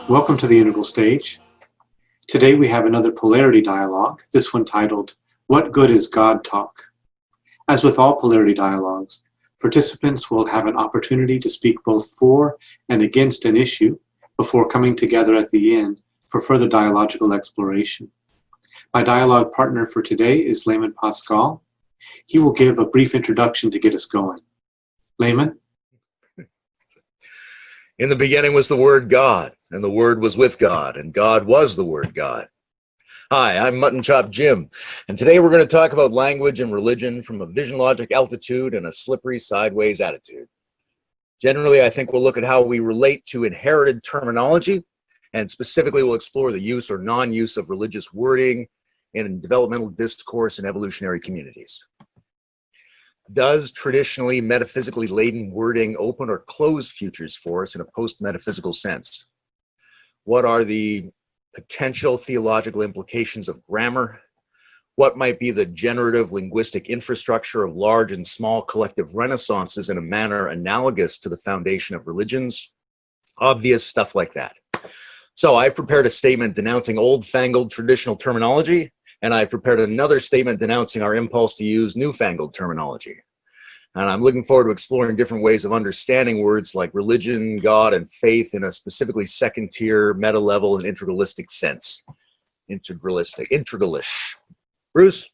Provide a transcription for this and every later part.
Welcome to the Integral Stage. Today we have another polarity dialogue, this one titled, What Good is God Talk? As with all polarity dialogues, participants will have an opportunity to speak both for and against an issue before coming together at the end for further dialogical exploration. My dialogue partner for today is Layman Pascal. He will give a brief introduction to get us going. Layman? In the beginning was the Word God, and the Word was with God, and God was the Word God. Hi, I'm Mutton Chop Jim, and today we're going to talk about language and religion from a vision logic altitude and a slippery sideways attitude. Generally, I think we'll look at how we relate to inherited terminology, and specifically we'll explore the use or non-use of religious wording in developmental discourse and evolutionary communities. Does traditionally metaphysically laden wording open or close futures for us in a post-metaphysical sense? What are the potential theological implications of grammar? What might be the generative linguistic infrastructure of large and small collective renaissances in a manner analogous to the foundation of religions? Obvious stuff like that. So I've prepared a statement denouncing old-fangled traditional terminology, and I prepared another statement denouncing our impulse to use newfangled terminology. And I'm looking forward to exploring different ways of understanding words like religion, God, and faith in a specifically second-tier, meta-level, and integralistic sense. Integralish. Bruce?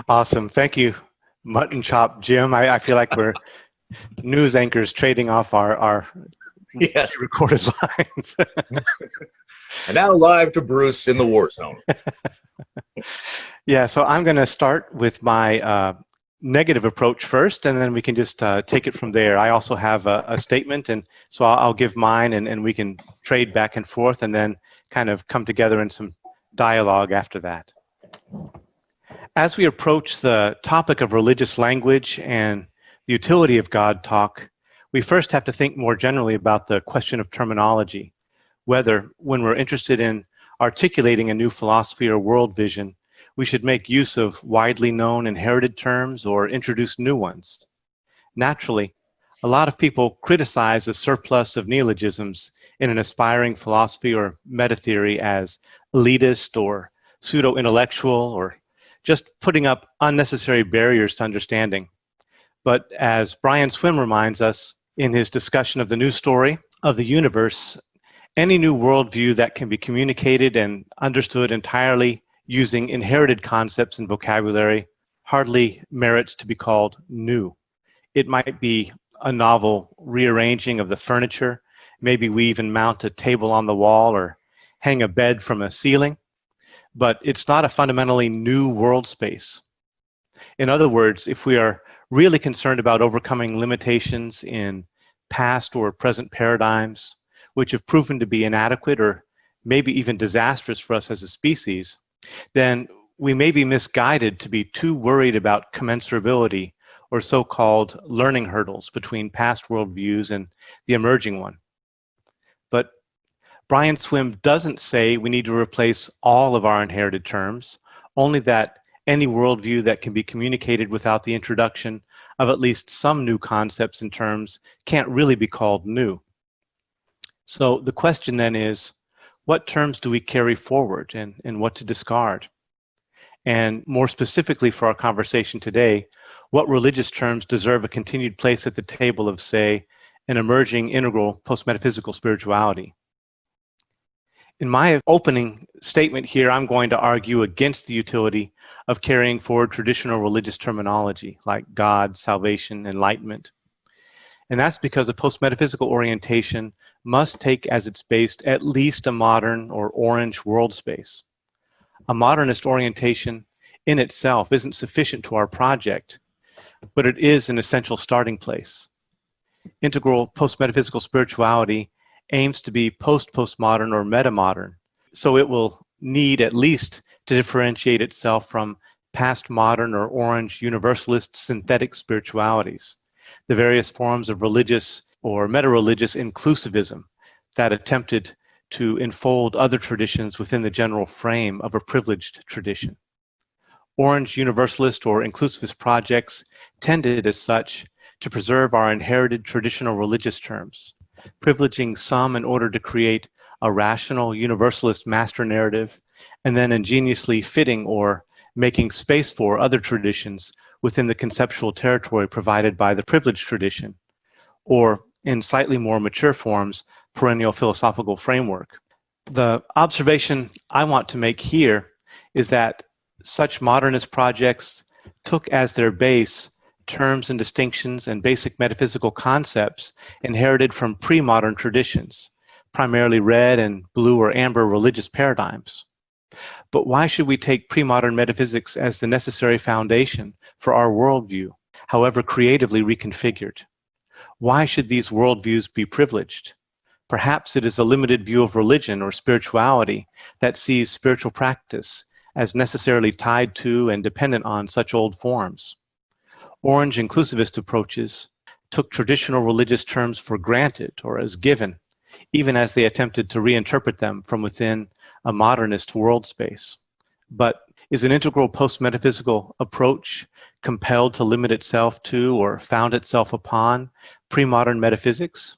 Awesome. Thank you, Mutton Chop Jim. I feel like we're news anchors trading off our Yes. recorded lines. And now live to Bruce in the war zone. Yeah, so I'm going to start with my negative approach first, and then we can just take it from there. I also have a statement, and so I'll give mine, and we can trade back and forth, and then kind of come together in some dialogue after that. As we approach the topic of religious language and the utility of God talk, we first have to think more generally about the question of terminology, whether, when we're interested in articulating a new philosophy or world vision, we should make use of widely known inherited terms or introduce new ones. Naturally, a lot of people criticize the surplus of neologisms in an aspiring philosophy or meta-theory as elitist or pseudo-intellectual or just putting up unnecessary barriers to understanding. But as Brian Swimme reminds us in his discussion of the new story of the universe, any new worldview that can be communicated and understood entirely using inherited concepts and vocabulary hardly merits to be called new. It might be a novel rearranging of the furniture. Maybe we even mount a table on the wall or hang a bed from a ceiling, but it's not a fundamentally new world space. In other words, if we are really concerned about overcoming limitations in past or present paradigms, which have proven to be inadequate or maybe even disastrous for us as a species, then we may be misguided to be too worried about commensurability or so-called learning hurdles between past worldviews and the emerging one. But Brian Swimme doesn't say we need to replace all of our inherited terms, only that any worldview that can be communicated without the introduction of at least some new concepts and terms can't really be called new. So the question then is, what terms do we carry forward and what to discard? And more specifically for our conversation today, what religious terms deserve a continued place at the table of, say, an emerging integral post-metaphysical spirituality? In my opening statement here, I'm going to argue against the utility of carrying forward traditional religious terminology like God, salvation, enlightenment. And that's because a post-metaphysical orientation must take as its base at least a modern or orange world space. A modernist orientation in itself isn't sufficient to our project. but it is an essential starting place. Integral post-metaphysical spirituality aims to be post-postmodern or metamodern, so it will need at least to differentiate itself from past modern or orange universalist synthetic spiritualities, the various forms of religious or meta-religious inclusivism that attempted to enfold other traditions within the general frame of a privileged tradition. Orange universalist or inclusivist projects tended as such to preserve our inherited traditional religious terms, privileging some in order to create a rational universalist master narrative, and then ingeniously fitting or making space for other traditions within the conceptual territory provided by the privileged tradition, or in slightly more mature forms, perennial philosophical framework. The observation I want to make here is that such modernist projects took as their base terms and distinctions and basic metaphysical concepts inherited from pre-modern traditions, primarily red and blue or amber religious paradigms. But why should we take pre-modern metaphysics as the necessary foundation for our worldview, however creatively reconfigured? Why should these worldviews be privileged? Perhaps it is a limited view of religion or spirituality that sees spiritual practice as necessarily tied to and dependent on such old forms. Orange inclusivist approaches took traditional religious terms for granted or as given, even as they attempted to reinterpret them from within a modernist world space. But is an integral post-metaphysical approach compelled to limit itself to or found itself upon pre-modern metaphysics?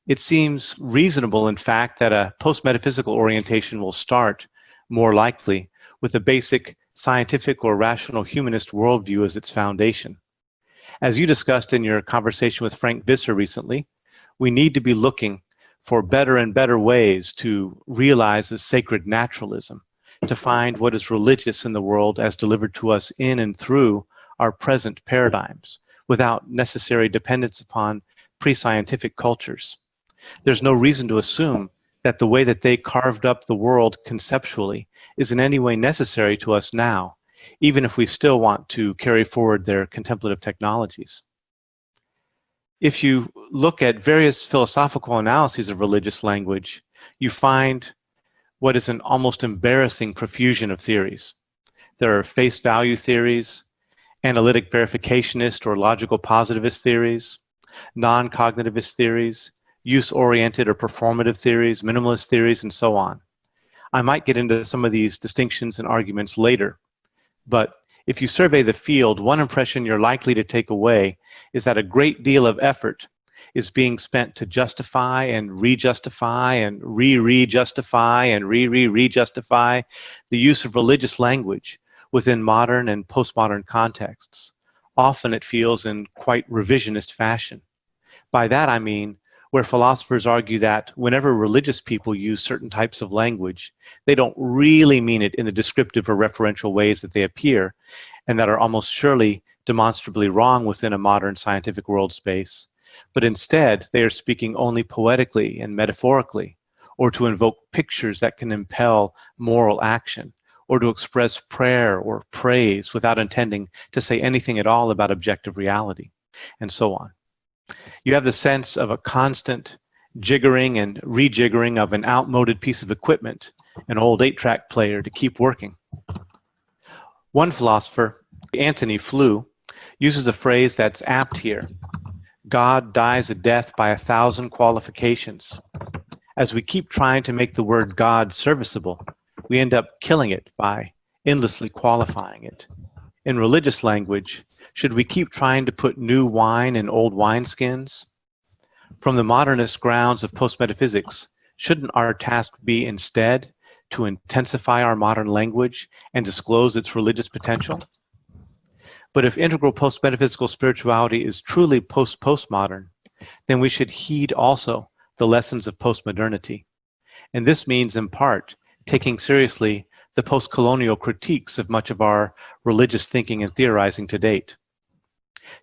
It seems reasonable, in fact, that a post-metaphysical orientation will start, more likely, with a basic scientific or rational humanist worldview as its foundation. As you discussed in your conversation with Frank Visser recently, we need to be looking for better and better ways to realize a sacred naturalism, to find what is religious in the world as delivered to us in and through our present paradigms, without necessary dependence upon pre-scientific cultures. There's no reason to assume that the way that they carved up the world conceptually is in any way necessary to us now, even if we still want to carry forward their contemplative technologies. If you look at various philosophical analyses of religious language, you find what is an almost embarrassing profusion of theories. There are face value theories, analytic verificationist or logical positivist theories, non-cognitivist theories, use-oriented or performative theories, minimalist theories, and so on. I might get into some of these distinctions and arguments later, but if you survey the field, one impression you're likely to take away is that a great deal of effort is being spent to justify and re-justify and re-re-justify and re-re-re-justify the use of religious language within modern and postmodern contexts. Often it feels in quite revisionist fashion. By that I mean where philosophers argue that whenever religious people use certain types of language, they don't really mean it in the descriptive or referential ways that they appear, and that are almost surely demonstrably wrong within a modern scientific world space, but instead they are speaking only poetically and metaphorically, or to invoke pictures that can impel moral action, or to express prayer or praise without intending to say anything at all about objective reality, and so on. You have the sense of a constant jiggering and rejiggering of an outmoded piece of equipment, an old 8-track player, to keep working. One philosopher, Antony Flew, uses a phrase that's apt here. God dies a death by 1,000 qualifications. As we keep trying to make the word God serviceable, we end up killing it by endlessly qualifying it. In religious language, should we keep trying to put new wine in old wineskins? From the modernist grounds of post-metaphysics, shouldn't our task be instead to intensify our modern language and disclose its religious potential? But if integral post-metaphysical spirituality is truly post-postmodern, then we should heed also the lessons of post-modernity. And this means, in part, taking seriously the post-colonial critiques of much of our religious thinking and theorizing to date.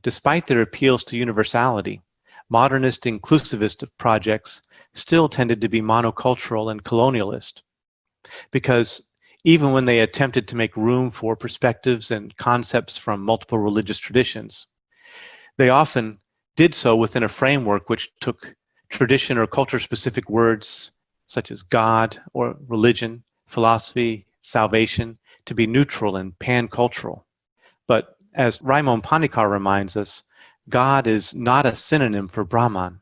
Despite their appeals to universality, modernist inclusivist projects still tended to be monocultural and colonialist, because even when they attempted to make room for perspectives and concepts from multiple religious traditions. They often did so within a framework which took tradition or culture-specific words such as God or religion, philosophy, salvation, to be neutral and pan-cultural. But as Layman Pascal reminds us, God is not a synonym for Brahman.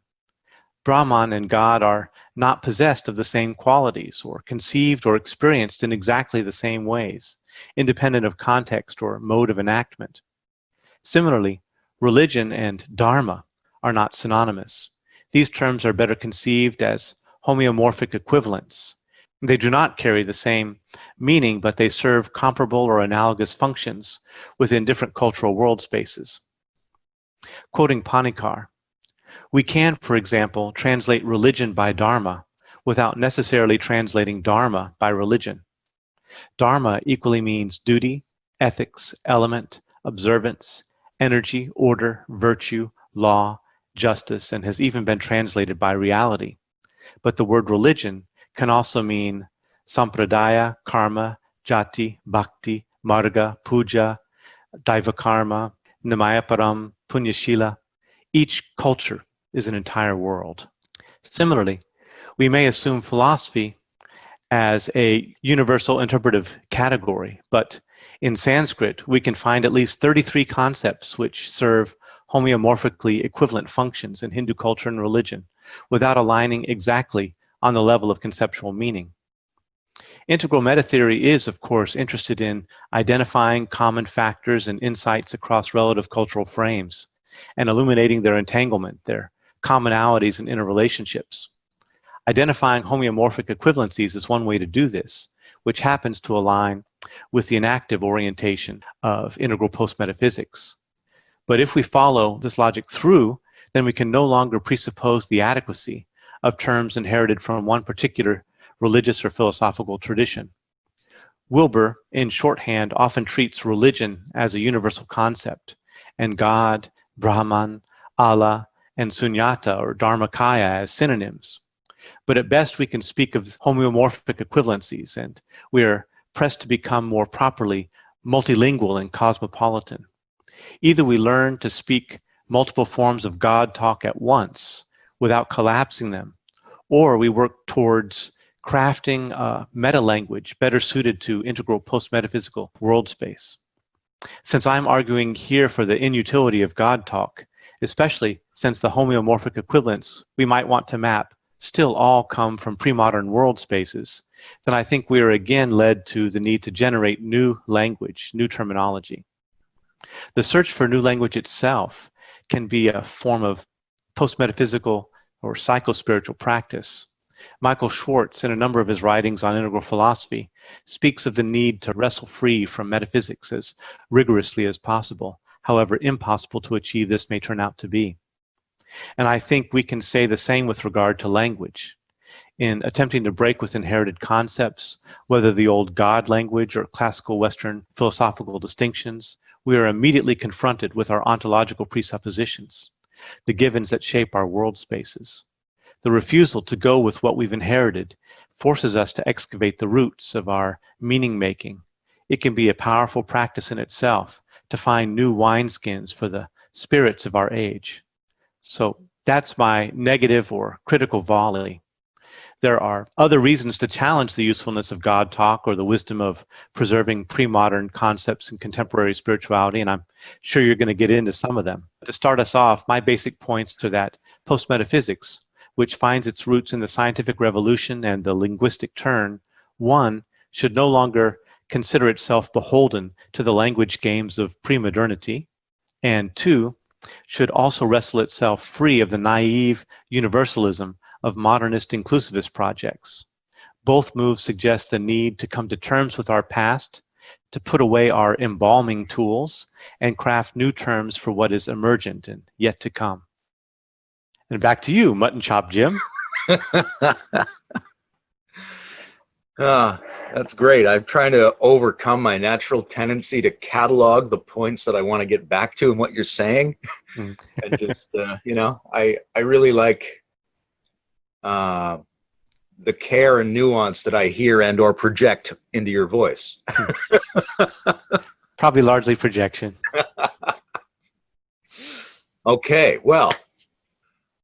Brahman and God are not possessed of the same qualities or conceived or experienced in exactly the same ways, independent of context or mode of enactment. Similarly, religion and dharma are not synonymous. These terms are better conceived as homeomorphic equivalents. They do not carry the same meaning, but they serve comparable or analogous functions within different cultural world spaces. Quoting Panikar, we can, for example, translate religion by dharma without necessarily translating dharma by religion. Dharma equally means duty, ethics, element, observance, energy, order, virtue, law, justice, and has even been translated by reality. But the word religion can also mean sampradaya, karma, jati, bhakti, marga, puja, daivakarma, nimayaparam, punyashila. Each culture is an entire world. Similarly, we may assume philosophy as a universal interpretive category, but in Sanskrit, we can find at least 33 concepts which serve homeomorphically equivalent functions in Hindu culture and religion, without aligning exactly on the level of conceptual meaning. Integral metatheory is, of course, interested in identifying common factors and insights across relative cultural frames, and illuminating their entanglement, their commonalities and interrelationships. Identifying homeomorphic equivalencies is one way to do this, which happens to align with the enactive orientation of integral post-metaphysics. But if we follow this logic through, then we can no longer presuppose the adequacy of terms inherited from one particular religious or philosophical tradition. Wilbur, in shorthand, often treats religion as a universal concept, and God, Brahman, Allah, and Sunyata or Dharmakaya as synonyms. But at best we can speak of homeomorphic equivalencies, and we are pressed to become more properly multilingual and cosmopolitan. Either we learn to speak multiple forms of God talk at once without collapsing them, or we work towards crafting a meta-language better suited to integral post-metaphysical world space. Since I'm arguing here for the inutility of God talk, especially since the homeomorphic equivalents we might want to map still all come from pre-modern world spaces, then I think we are again led to the need to generate new language, new terminology. The search for new language itself can be a form of post-metaphysical or psycho-spiritual practice. Michael Schwartz, in a number of his writings on integral philosophy, speaks of the need to wrestle free from metaphysics as rigorously as possible, however impossible to achieve this may turn out to be. And I think we can say the same with regard to language. In attempting to break with inherited concepts, whether the old God language or classical Western philosophical distinctions, we are immediately confronted with our ontological presuppositions, the givens that shape our world spaces. The refusal to go with what we've inherited forces us to excavate the roots of our meaning making. It can be a powerful practice in itself to find new wineskins for the spirits of our age. So that's my negative or critical volley. There are other reasons to challenge the usefulness of God talk or the wisdom of preserving pre-modern concepts in contemporary spirituality, and I'm sure you're going to get into some of them. To start us off, my basic points are that post-metaphysics, which finds its roots in the scientific revolution and the linguistic turn, one, should no longer consider itself beholden to the language games of pre-modernity, and two, should also wrestle itself free of the naive universalism of modernist inclusivist projects. Both moves suggest the need to come to terms with our past, to put away our embalming tools, and craft new terms for what is emergent and yet to come. And back to you, Mutton Chop Jim. That's great. I'm trying to overcome my natural tendency to catalog the points that I want to get back to in what you're saying. And just, I really like the care and nuance that I hear and or project into your voice. Probably largely projection. Okay, well,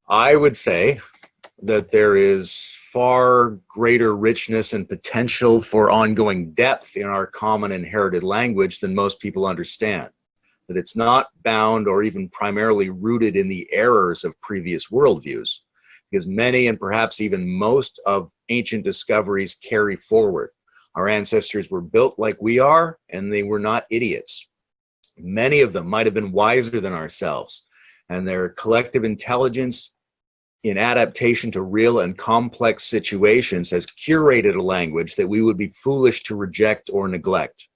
I would say that there is far greater richness and potential for ongoing depth in our common inherited language than most people understand. That it's not bound or even primarily rooted in the errors of previous worldviews, because many and perhaps even most of ancient discoveries carry forward. Our ancestors were built like we are, and they were not idiots. Many of them might have been wiser than ourselves, and their collective intelligence in adaptation to real and complex situations has curated a language that we would be foolish to reject or neglect.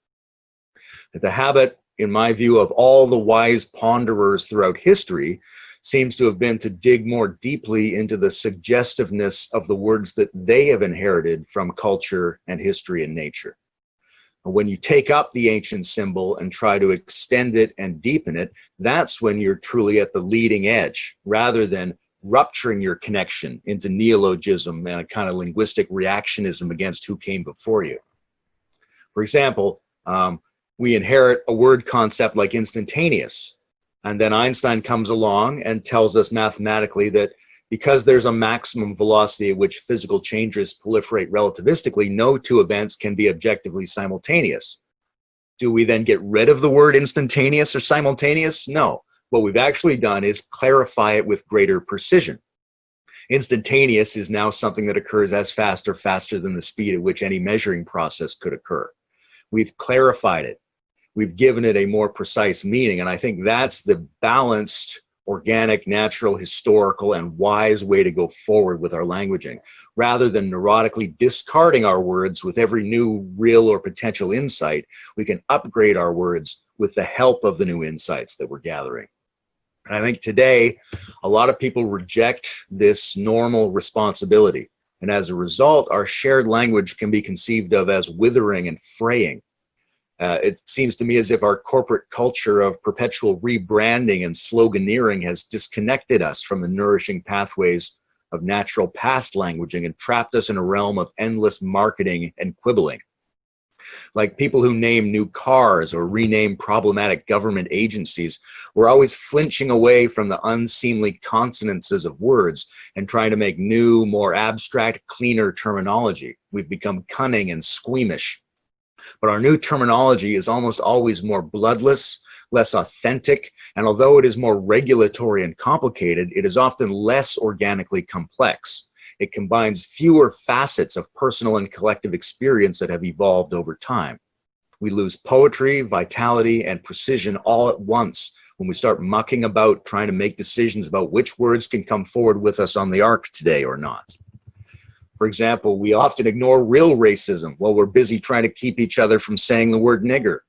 The habit, in my view, of all the wise ponderers throughout history seems to have been to dig more deeply into the suggestiveness of the words that they have inherited from culture and history and nature. When you take up the ancient symbol and try to extend it and deepen it, that's when you're truly at the leading edge, rather than rupturing your connection into neologism and a kind of linguistic reactionism against who came before you. For example, we inherit a word concept like instantaneous, and then Einstein comes along and tells us mathematically that because there's a maximum velocity at which physical changes proliferate relativistically, no two events can be objectively simultaneous. Do we then get rid of the word instantaneous or simultaneous? No. What we've actually done is clarify it with greater precision. Instantaneous is now something that occurs as fast or faster than the speed at which any measuring process could occur. We've clarified it. We've given it a more precise meaning, and I think that's the balanced, organic, natural, historical, and wise way to go forward with our languaging, rather than neurotically discarding our words with every new real or potential insight. We can upgrade our words with the help of the new insights that we're gathering. And I think today, a lot of people reject this normal responsibility. And as a result, our shared language can be conceived of as withering and fraying. It seems to me as if our corporate culture of perpetual rebranding and sloganeering has disconnected us from the nourishing pathways of natural past languaging and trapped us in a realm of endless marketing and quibbling. Like people who name new cars or rename problematic government agencies, we're always flinching away from the unseemly consonances of words and trying to make new, more abstract, cleaner terminology. We've become cunning and squeamish. But our new terminology is almost always more bloodless, less authentic, and although it is more regulatory and complicated, it is often less organically complex. It combines fewer facets of personal and collective experience that have evolved over time. We lose poetry, vitality, and precision all at once when we start mucking about trying to make decisions about which words can come forward with us on the ark today or not. For example, we often ignore real racism while we're busy trying to keep each other from saying the word nigger.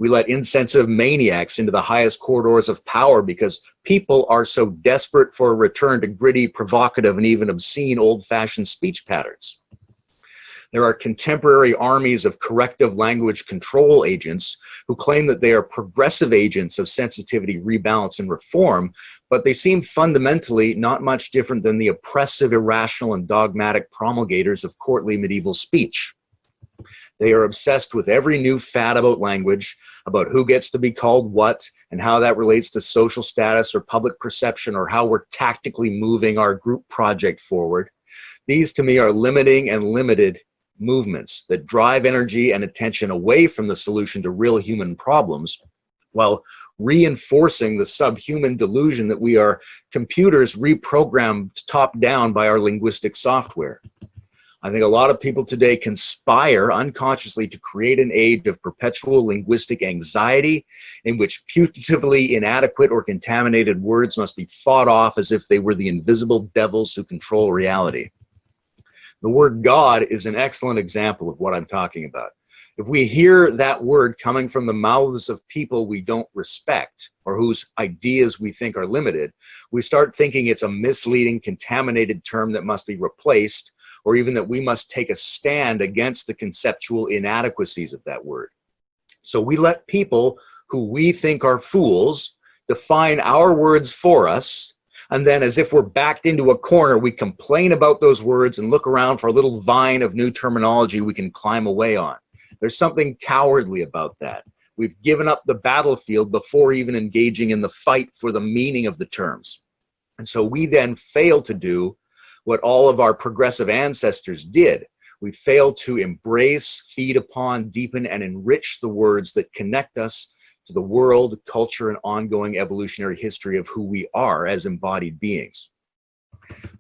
We let insensitive maniacs into the highest corridors of power because people are so desperate for a return to gritty, provocative, and even obscene old-fashioned speech patterns. There are contemporary armies of corrective language control agents who claim that they are progressive agents of sensitivity, rebalance, and reform, but they seem fundamentally not much different than the oppressive, irrational, and dogmatic promulgators of courtly medieval speech. They are obsessed with every new fad about language, about who gets to be called what, and how that relates to social status or public perception, or how we're tactically moving our group project forward. These, to me, are limiting and limited movements that drive energy and attention away from the solution to real human problems, while reinforcing the subhuman delusion that we are computers reprogrammed top-down by our linguistic software. I think a lot of people today conspire unconsciously to create an age of perpetual linguistic anxiety in which putatively inadequate or contaminated words must be fought off as if they were the invisible devils who control reality. The word God is an excellent example of what I'm talking about. If we hear that word coming from the mouths of people we don't respect or whose ideas we think are limited, we start thinking it's a misleading, contaminated term that must be replaced, or even that we must take a stand against the conceptual inadequacies of that word. So we let people who we think are fools define our words for us, And then, as if we're backed into a corner, we complain about those words and look around for a little vine of new terminology we can climb away on. There's something cowardly about that. We've given up the battlefield before even engaging in the fight for the meaning of the terms. And so we then fail to do what all of our progressive ancestors did. We fail to embrace, feed upon, deepen, and enrich the words that connect us to the world, culture, and ongoing evolutionary history of who we are as embodied beings.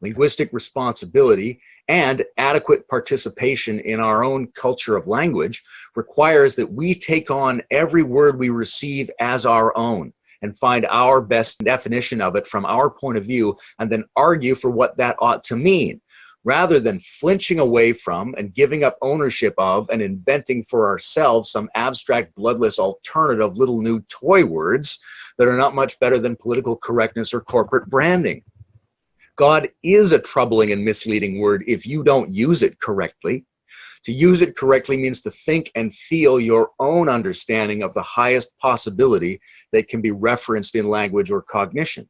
Linguistic responsibility and adequate participation in our own culture of language requires that we take on every word we receive as our own and find our best definition of it from our point of view, and then argue for what that ought to mean, rather than flinching away from and giving up ownership of and inventing for ourselves some abstract, bloodless alternative little new toy words that are not much better than political correctness or corporate branding. God is a troubling and misleading word if you don't use it correctly. To use it correctly means to think and feel your own understanding of the highest possibility that can be referenced in language or cognition.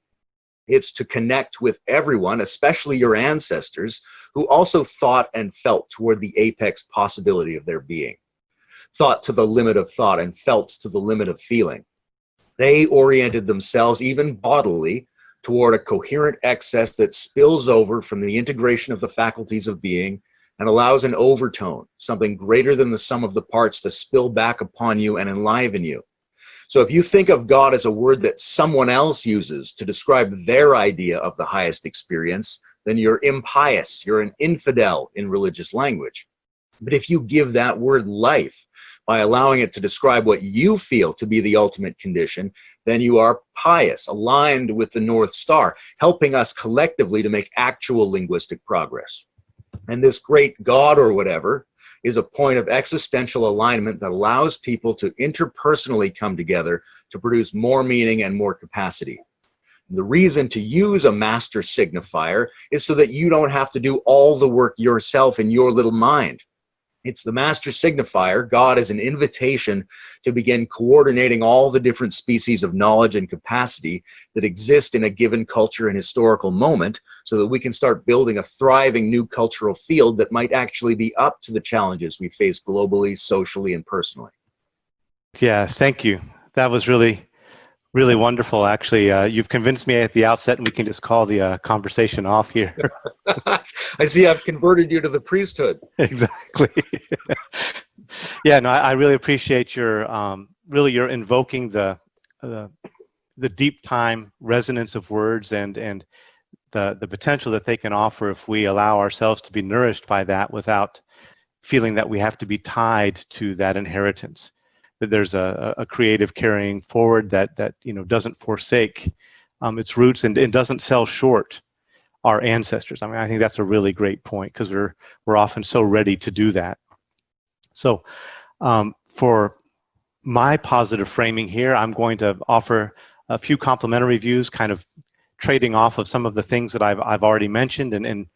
It's to connect with everyone, especially your ancestors, who also thought and felt toward the apex possibility of their being. Thought to the limit of thought and felt to the limit of feeling. They oriented themselves, even bodily, toward a coherent excess that spills over from the integration of the faculties of being and allows an overtone, something greater than the sum of the parts, to spill back upon you and enliven you. So if you think of God as a word that someone else uses to describe their idea of the highest experience, then you're impious, you're an infidel in religious language. But if you give that word life by allowing it to describe what you feel to be the ultimate condition, then you are pious, aligned with the North Star, helping us collectively to make actual linguistic progress. And this great God or whatever is a point of existential alignment that allows people to interpersonally come together to produce more meaning and more capacity. The reason to use a master signifier is so that you don't have to do all the work yourself in your little mind. It's the master signifier, God, as an invitation to begin coordinating all the different species of knowledge and capacity that exist in a given culture and historical moment, so that we can start building a thriving new cultural field that might actually be up to the challenges we face globally, socially, and personally. Yeah, thank you. That was really wonderful, actually. You've convinced me at the outset, and we can just call the conversation off here. I see I've converted you to the priesthood. Exactly. Yeah, no, I really appreciate your you're invoking the deep time resonance of words and the potential that they can offer if we allow ourselves to be nourished by that without feeling that we have to be tied to that inheritance. That there's a creative carrying forward that doesn't forsake its roots and doesn't sell short our ancestors. I mean, I think that's a really great point, because we're often so ready to do that. So for my positive framing here, I'm going to offer a few complementary views, kind of trading off of some of the things that I've already mentioned, and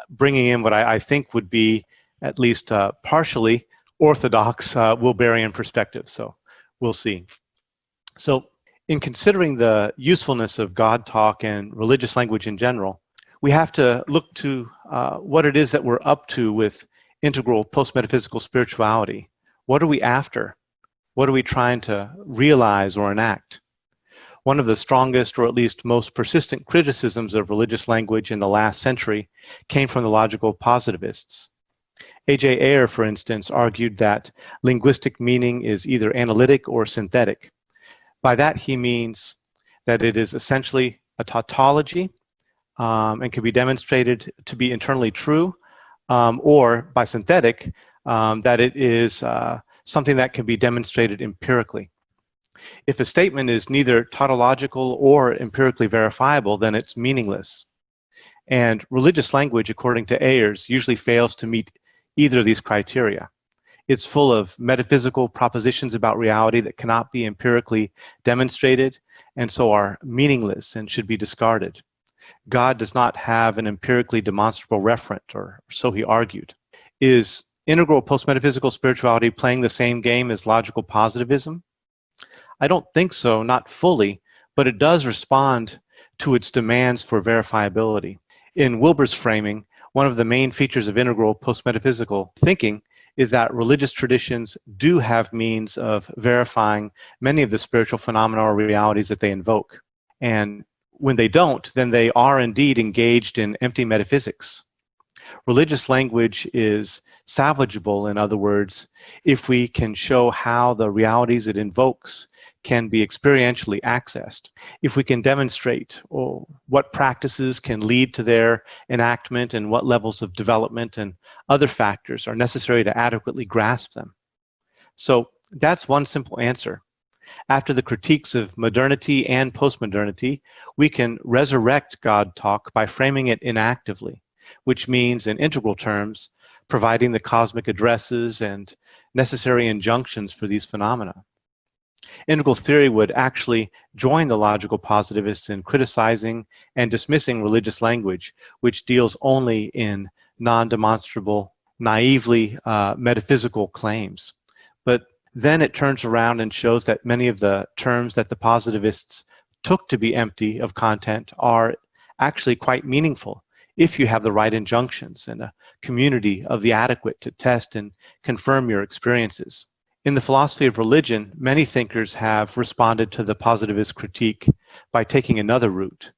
bringing in what I think would be at least partially orthodox Wilberian perspective. So we'll see. So in considering the usefulness of God talk and religious language in general, we have to look to what it is that we're up to with integral post-metaphysical spirituality. What are we after? What are we trying to realize or enact? One of the strongest, or at least most persistent, criticisms of religious language in the last century came from the logical positivists. A.J. Ayer, for instance, argued that linguistic meaning is either analytic or synthetic. By that he means that it is essentially a tautology and can be demonstrated to be internally true, or by synthetic, that it is something that can be demonstrated empirically. If a statement is neither tautological or empirically verifiable, then it's meaningless. And religious language, according to Ayers, usually fails to meet either of these criteria. It's full of metaphysical propositions about reality that cannot be empirically demonstrated, and so are meaningless and should be discarded. God does not have an empirically demonstrable referent, or so he argued. Is integral post-metaphysical spirituality playing the same game as logical positivism? I don't think so, not fully, but it does respond to its demands for verifiability. In Wilber's framing, one of the main features of integral post-metaphysical thinking is that religious traditions do have means of verifying many of the spiritual phenomena or realities that they invoke. And when they don't, then they are indeed engaged in empty metaphysics. Religious language is salvageable, in other words, if we can show how the realities it invokes can be experientially accessed, if we can demonstrate what practices can lead to their enactment and what levels of development and other factors are necessary to adequately grasp them. So that's one simple answer. After the critiques of modernity and postmodernity, we can resurrect God talk by framing it inactively, which means, in integral terms, providing the cosmic addresses and necessary injunctions for these phenomena. Integral theory would actually join the logical positivists in criticizing and dismissing religious language, which deals only in non-demonstrable, naively metaphysical claims. But then it turns around and shows that many of the terms that the positivists took to be empty of content are actually quite meaningful if you have the right injunctions and a community of the adequate to test and confirm your experiences. In the philosophy of religion, many thinkers have responded to the positivist critique by taking another route.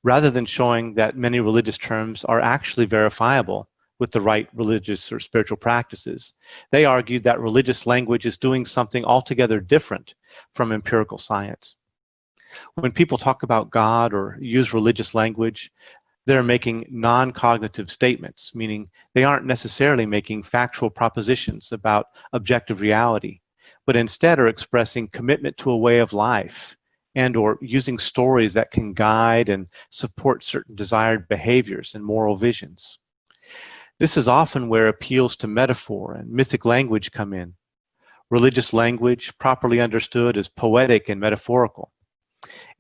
Rather than showing that many religious terms are actually verifiable with the right religious or spiritual practices, they argued that religious language is doing something altogether different from empirical science. When people talk about God or use religious language, they're making non-cognitive statements, meaning they aren't necessarily making factual propositions about objective reality, but instead are expressing commitment to a way of life and or using stories that can guide and support certain desired behaviors and moral visions. This is often where appeals to metaphor and mythic language come in. Religious language, properly understood, is poetic and metaphorical.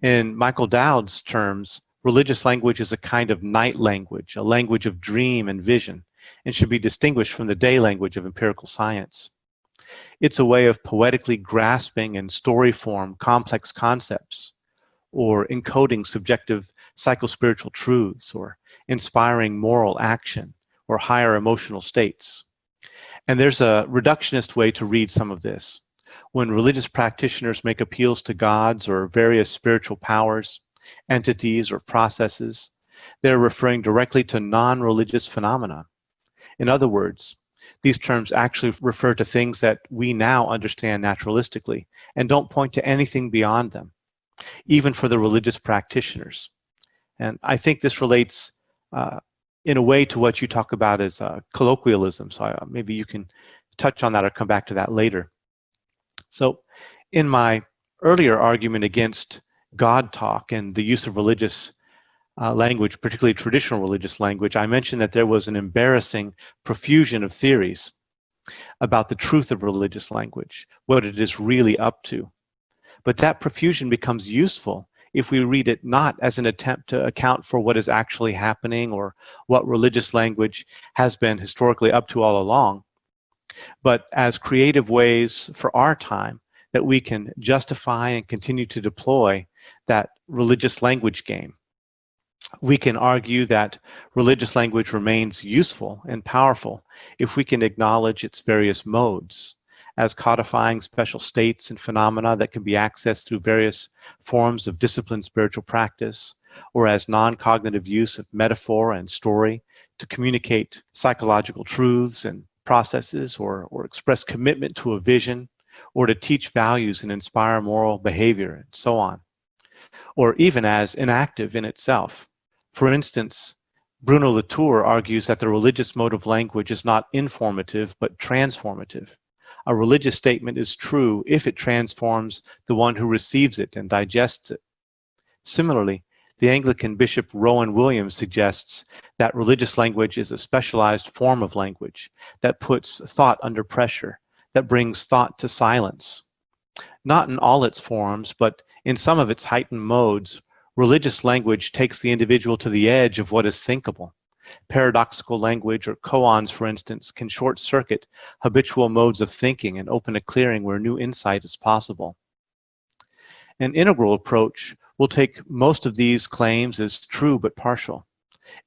In Michael Dowd's terms, religious language is a kind of night language, a language of dream and vision, and should be distinguished from the day language of empirical science. It's a way of poetically grasping in story form complex concepts, or encoding subjective psychospiritual truths, or inspiring moral action, or higher emotional states. And there's a reductionist way to read some of this. When religious practitioners make appeals to gods or various spiritual powers, entities, or processes, they're referring directly to non-religious phenomena. In other words, these terms actually refer to things that we now understand naturalistically and don't point to anything beyond them, even for the religious practitioners. And I think this relates in a way to what you talk about as colloquialism. So maybe you can touch on that or come back to that later. So in my earlier argument against God talk and the use of religious language, particularly traditional religious language, I mentioned that there was an embarrassing profusion of theories about the truth of religious language, what it is really up to. But that profusion becomes useful if we read it not as an attempt to account for what is actually happening or what religious language has been historically up to all along, but as creative ways for our time that we can justify and continue to deploy that religious language game. We can argue that religious language remains useful and powerful if we can acknowledge its various modes as codifying special states and phenomena that can be accessed through various forms of disciplined spiritual practice, or as non-cognitive use of metaphor and story to communicate psychological truths and processes, or express commitment to a vision, or to teach values and inspire moral behavior, and so on, or even as inactive in itself. For instance, Bruno Latour argues that the religious mode of language is not informative but transformative. A religious statement is true if it transforms the one who receives it and digests it. Similarly, the Anglican Bishop Rowan Williams suggests that religious language is a specialized form of language that puts thought under pressure, that brings thought to silence. Not in all its forms, but in some of its heightened modes, religious language takes the individual to the edge of what is thinkable. Paradoxical language, or koans, for instance, can short-circuit habitual modes of thinking and open a clearing where new insight is possible. An integral approach we'll take most of these claims as true but partial.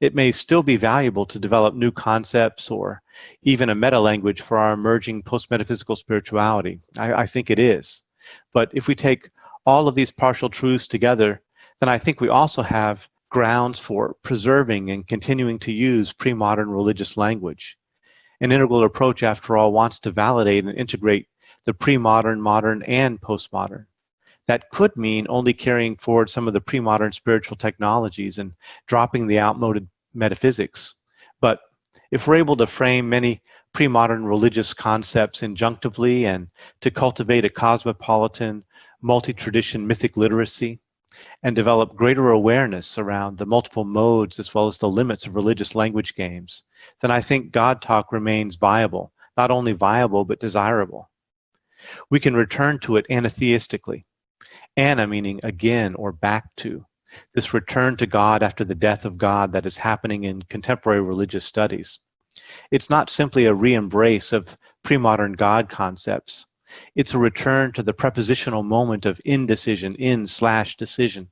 It may still be valuable to develop new concepts or even a meta-language for our emerging post-metaphysical spirituality. I think it is. But if we take all of these partial truths together, then I think we also have grounds for preserving and continuing to use pre-modern religious language. An integral approach, after all, wants to validate and integrate the pre-modern, modern, and postmodern. That could mean only carrying forward some of the pre-modern spiritual technologies and dropping the outmoded metaphysics. But if we're able to frame many pre-modern religious concepts injunctively and to cultivate a cosmopolitan, multi-tradition mythic literacy, and develop greater awareness around the multiple modes as well as the limits of religious language games, then I think God talk remains viable, not only viable, but desirable. We can return to it anatheistically. Ana meaning again or back to. This return to God after the death of God that is happening in contemporary religious studies. It's not simply a re-embrace of pre-modern God concepts. It's a return to the prepositional moment of indecision, in/decision,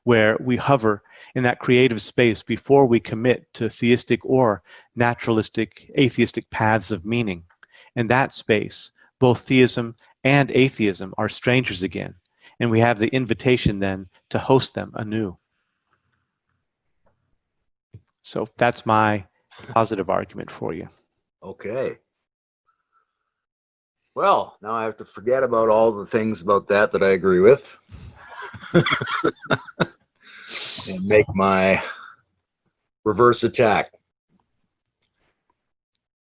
where we hover in that creative space before we commit to theistic or naturalistic, atheistic paths of meaning. In that space, both theism and atheism are strangers again, and we have the invitation then to host them anew. So that's my positive argument for you. Okay. Well, now I have to forget about all the things about that I agree with and make my reverse attack.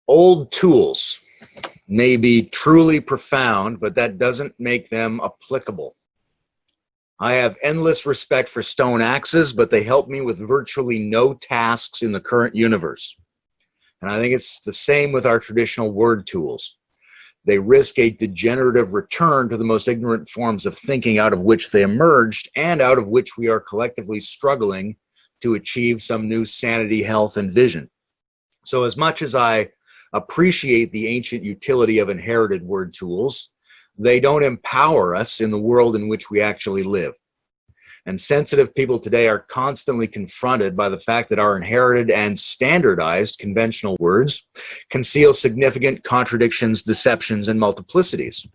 Old tools may be truly profound, but that doesn't make them applicable. I have endless respect for stone axes, but they help me with virtually no tasks in the current universe. And I think it's the same with our traditional word tools. They risk a degenerative return to the most ignorant forms of thinking out of which they emerged and out of which we are collectively struggling to achieve some new sanity, health, and vision. So as much as I appreciate the ancient utility of inherited word tools, they don't empower us in the world in which we actually live. And sensitive people today are constantly confronted by the fact that our inherited and standardized conventional words conceal significant contradictions, deceptions, and multiplicities.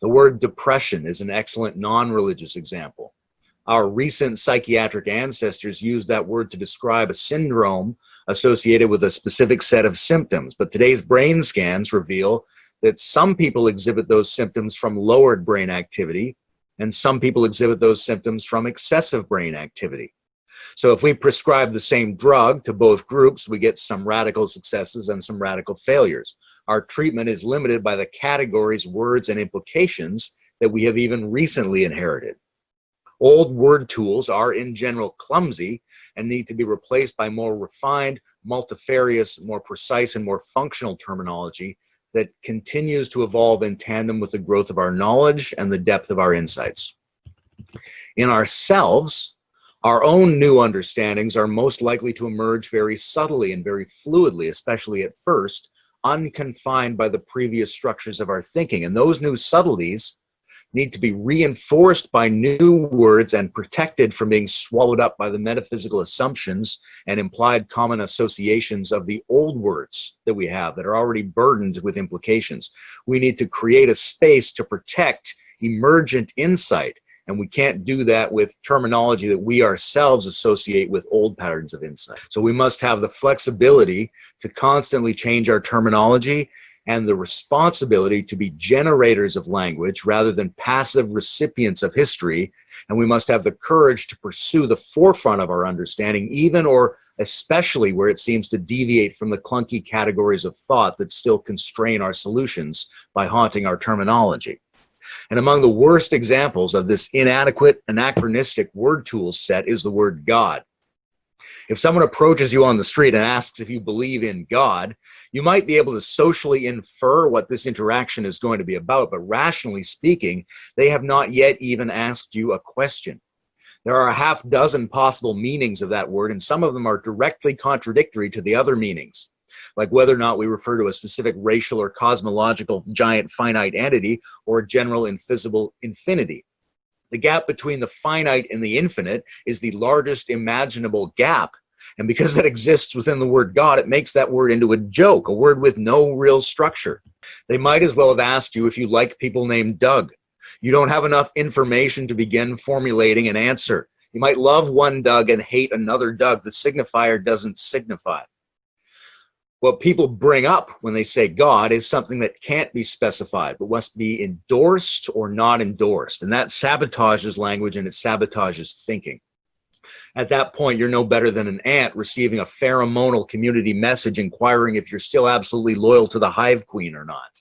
The word depression is an excellent non-religious example. Our recent psychiatric ancestors used that word to describe a syndrome associated with a specific set of symptoms, but today's brain scans reveal that some people exhibit those symptoms from lowered brain activity, and some people exhibit those symptoms from excessive brain activity. So if we prescribe the same drug to both groups, we get some radical successes and some radical failures. Our treatment is limited by the categories, words, and implications that we have even recently inherited. Old word tools are in general clumsy and need to be replaced by more refined, multifarious, more precise, and more functional terminology that continues to evolve in tandem with the growth of our knowledge and the depth of our insights. In ourselves, our own new understandings are most likely to emerge very subtly and very fluidly, especially at first, unconfined by the previous structures of our thinking. And those new subtleties need to be reinforced by new words and protected from being swallowed up by the metaphysical assumptions and implied common associations of the old words that we have that are already burdened with implications. We need to create a space to protect emergent insight, and we can't do that with terminology that we ourselves associate with old patterns of insight. So we must have the flexibility to constantly change our terminology and the responsibility to be generators of language rather than passive recipients of history. And we must have the courage to pursue the forefront of our understanding, even or especially where it seems to deviate from the clunky categories of thought that still constrain our solutions by haunting our terminology. And among the worst examples of this inadequate, anachronistic word tool set is the word God. If someone approaches you on the street and asks if you believe in God, you might be able to socially infer what this interaction is going to be about, but rationally speaking, they have not yet even asked you a question. There are a half dozen possible meanings of that word, and some of them are directly contradictory to the other meanings, like whether or not we refer to a specific racial or cosmological giant finite entity or a general invisible infinity. The gap between the finite and the infinite is the largest imaginable gap. And because that exists within the word God, it makes that word into a joke, a word with no real structure. They might as well have asked you if you like people named Doug. You don't have enough information to begin formulating an answer. You might love one Doug and hate another Doug. The signifier doesn't signify. What people bring up when they say God is something that can't be specified, but must be endorsed or not endorsed. And that sabotages language and it sabotages thinking. At that point, you're no better than an ant receiving a pheromonal community message inquiring if you're still absolutely loyal to the hive queen or not.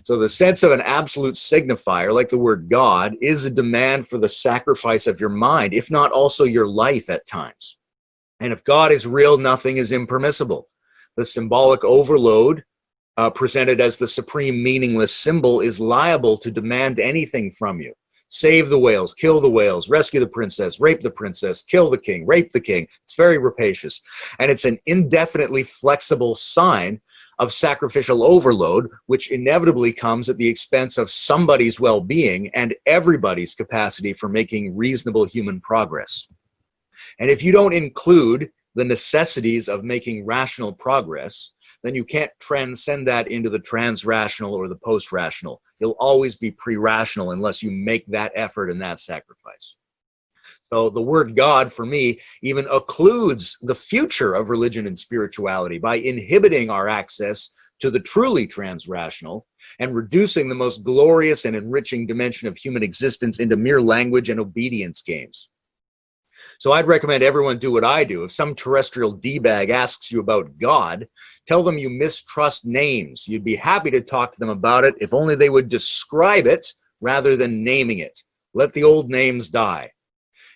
So the sense of an absolute signifier, like the word God, is a demand for the sacrifice of your mind, if not also your life at times. And if God is real, nothing is impermissible. The symbolic overload, presented as the supreme meaningless symbol, is liable to demand anything from you. Save the whales, kill the whales, rescue the princess, rape the princess, kill the king, rape the king. It's very rapacious. And it's an indefinitely flexible sign of sacrificial overload, which inevitably comes at the expense of somebody's well-being and everybody's capacity for making reasonable human progress. And if you don't include the necessities of making rational progress, then you can't transcend that into the trans-rational or the post-rational. You'll always be pre-rational unless you make that effort and that sacrifice. So the word God, for me, even occludes the future of religion and spirituality by inhibiting our access to the truly trans-rational and reducing the most glorious and enriching dimension of human existence into mere language and obedience games. So I'd recommend everyone do what I do. If some terrestrial D-bag asks you about God, tell them you mistrust names. You'd be happy to talk to them about it if only they would describe it rather than naming it. Let the old names die.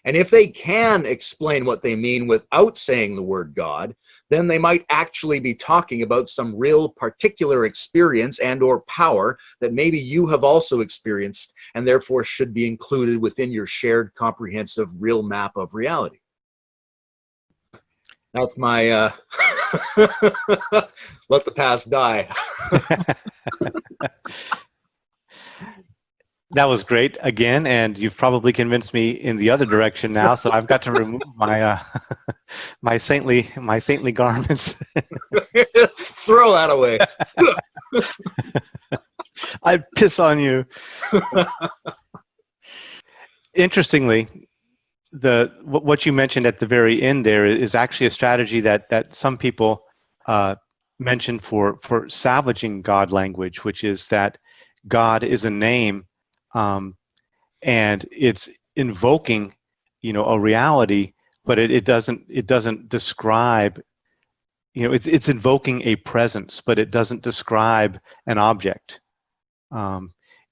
And if they can explain what they mean without saying the word God, then they might actually be talking about some real particular experience and or power that maybe you have also experienced and therefore should be included within your shared comprehensive real map of reality. That's my let the past die. That was great again, and you've probably convinced me in the other direction now. So I've got to remove my my saintly garments. Throw that away. I piss on you. Interestingly, what you mentioned at the very end there is actually a strategy that some people mention for salvaging God language, which is that God is a name. And it's invoking, a reality, but it doesn't describe, it's invoking a presence, but it doesn't describe an object.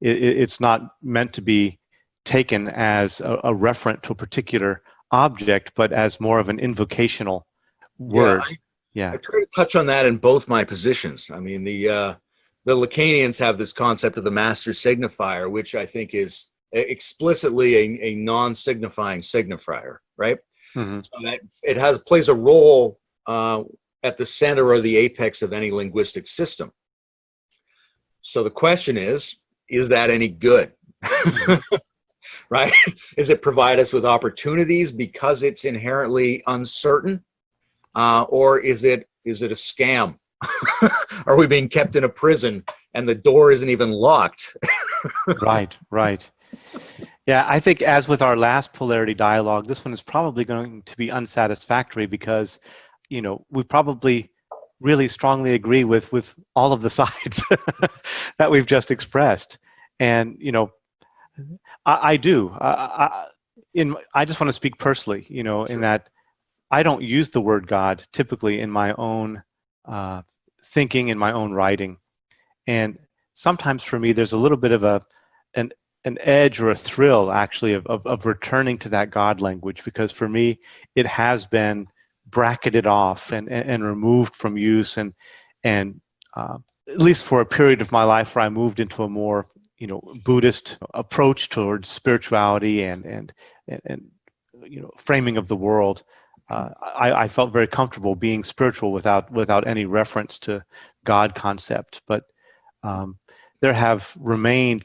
It's not meant to be taken as a referent to a particular object, but as more of an invocational word. I try to touch on that in both my positions. I mean, the Lacanians have this concept of the master signifier, which I think is explicitly a non-signifying signifier, right? Mm-hmm. So that it plays a role at the center or the apex of any linguistic system. So the question is that any good? Right? Is it provide us with opportunities because it's inherently uncertain? Or is it a scam? Are we being kept in a prison and the door isn't even locked? Right. Yeah, I think as with our last polarity dialogue, this one is probably going to be unsatisfactory because, we probably really strongly agree with all of the sides that we've just expressed. And, I do. I just want to speak personally, in that I don't use the word God typically in my own thinking, in my own writing. And sometimes for me, there's a little bit of an edge or a thrill, actually, of returning to that God language, because for me, it has been bracketed off and removed from use, and at least for a period of my life where I moved into a more Buddhist approach towards spirituality and framing of the world. I felt very comfortable being spiritual without any reference to God concept, but there have remained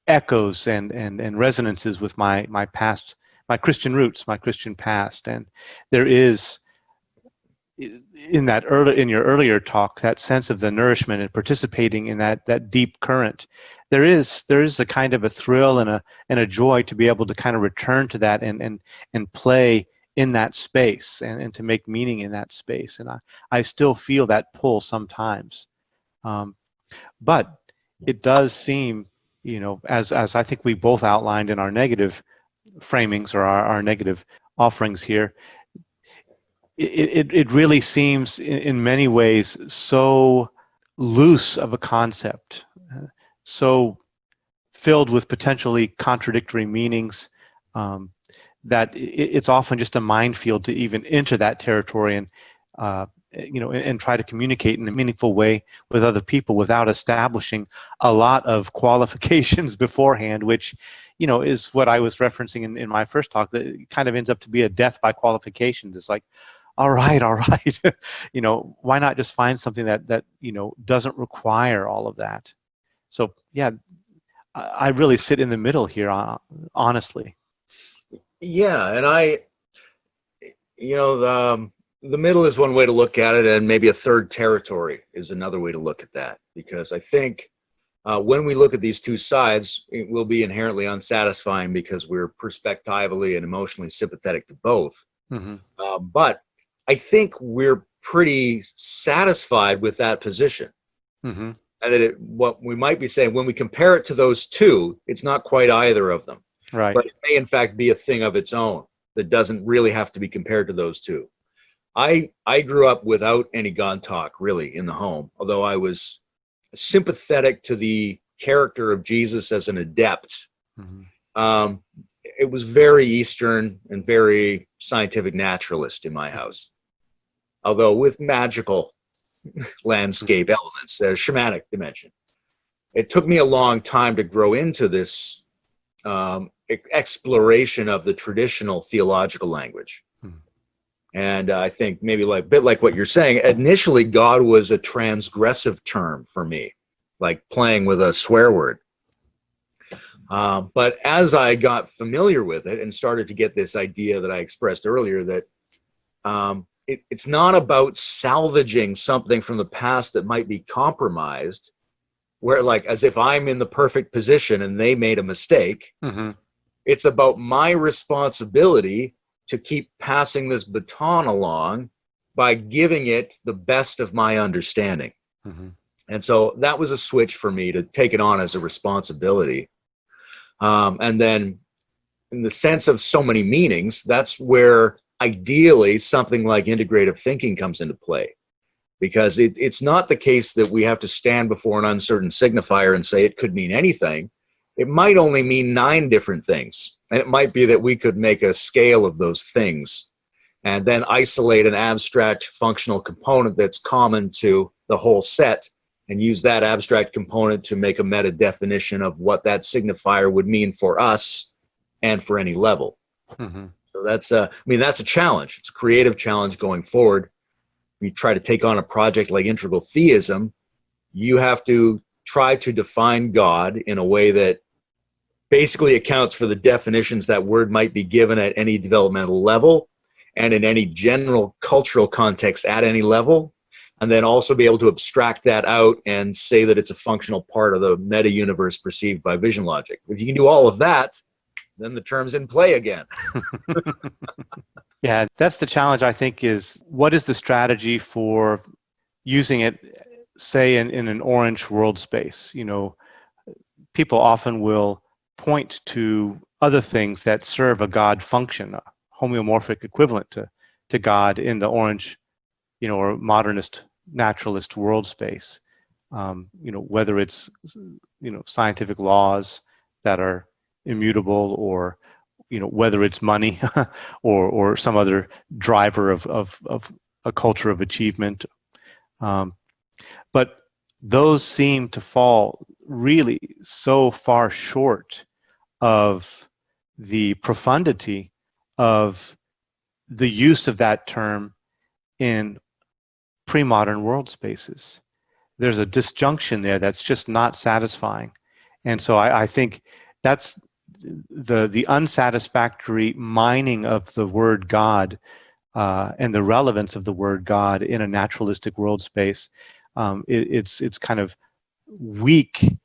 echoes and resonances with my past, my Christian roots, my Christian past. And there is in your earlier talk, that sense of the nourishment and participating in that deep current. There is a kind of a thrill and a joy to be able to kind of return to that and play in that space and to make meaning in that space. And I still feel that pull sometimes. But it does seem, as I think we both outlined in our negative framings or our negative offerings here, it really seems in many ways so loose of a concept, so filled with potentially contradictory meanings, that it's often just a minefield to even enter that territory and and try to communicate in a meaningful way with other people without establishing a lot of qualifications beforehand, which is what I was referencing in my first talk, that it kind of ends up to be a death by qualifications. It's like, all right, why not just find something that doesn't require all of that? So yeah, I really sit in the middle here, honestly. Yeah, and the middle is one way to look at it, and maybe a third territory is another way to look at that. Because I think when we look at these two sides, it will be inherently unsatisfying because we're perspectively and emotionally sympathetic to both. Mm-hmm. But I think we're pretty satisfied with that position. Mm-hmm. And that what we might be saying, when we compare it to those two, it's not quite either of them. Right. But it may, in fact, be a thing of its own that doesn't really have to be compared to those two. I grew up without any God talk, really, in the home, although I was sympathetic to the character of Jesus as an adept. Mm-hmm. It was very Eastern and very scientific naturalist in my house, although with magical landscape elements, a shamanic dimension. It took me a long time to grow into this exploration of the traditional theological language. And I think maybe a bit like what you're saying, initially God was a transgressive term for me, like playing with a swear word. But as I got familiar with it and started to get this idea that I expressed earlier, that it's not about salvaging something from the past that might be compromised, where as if I'm in the perfect position and they made a mistake. Mm-hmm. It's about my responsibility to keep passing this baton along by giving it the best of my understanding. Mm-hmm. And so that was a switch for me to take it on as a responsibility. And then in the sense of so many meanings, that's where ideally something like integrative thinking comes into play. Because it's not the case that we have to stand before an uncertain signifier and say it could mean anything. It might only mean 9 different things. And it might be that we could make a scale of those things and then isolate an abstract functional component that's common to the whole set and use that abstract component to make a meta definition of what that signifier would mean for us and for any level. Mm-hmm. So that's a challenge. It's a creative challenge going forward. If you try to take on a project like integral theism, you have to try to define God in a way that basically accounts for the definitions that word might be given at any developmental level and in any general cultural context at any level, and then also be able to abstract that out and say that it's a functional part of the meta universe perceived by vision logic. If you can do all of that, then the term's in play again. Yeah, that's the challenge, I think, is what is the strategy for using it, say, in an orange world space? People often will point to other things that serve a God function, a homeomorphic equivalent to God in the orange, or modernist naturalist world space. Whether it's, scientific laws that are immutable, or whether it's money or some other driver of a culture of achievement. But those seem to fall really so far short of the profundity of the use of that term in pre-modern world spaces. There's a disjunction there that's just not satisfying. And so I think that's the unsatisfactory mining of the word God and the relevance of the word God in a naturalistic world space. It's kind of weak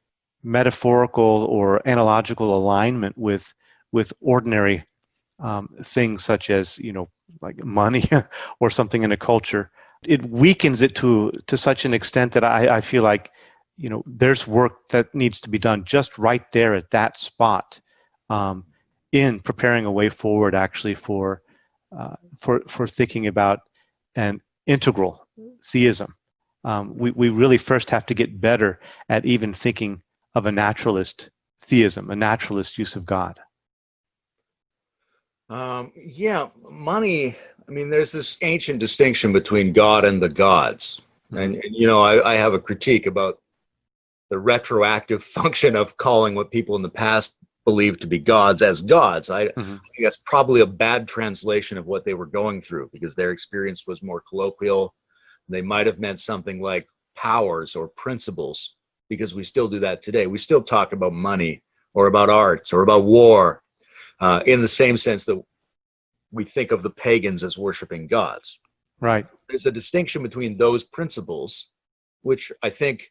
metaphorical or analogical alignment with ordinary things such as, like money or something in a culture. It weakens it to such an extent that I feel like, there's work that needs to be done just right there at that spot, in preparing a way forward actually for thinking about an integral theism. We really first have to get better at even thinking of a naturalist theism, a naturalist use of God. Yeah, money. I mean, there's this ancient distinction between God and the gods. And I have a critique about the retroactive function of calling what people in the past believed to be gods as gods. I think that's probably a bad translation of what they were going through, because their experience was more colloquial. They might have meant something like powers or principles, because we still do that today. We still talk about money or about arts or about war, in the same sense that we think of the pagans as worshiping gods. Right. There's a distinction between those principles, which I think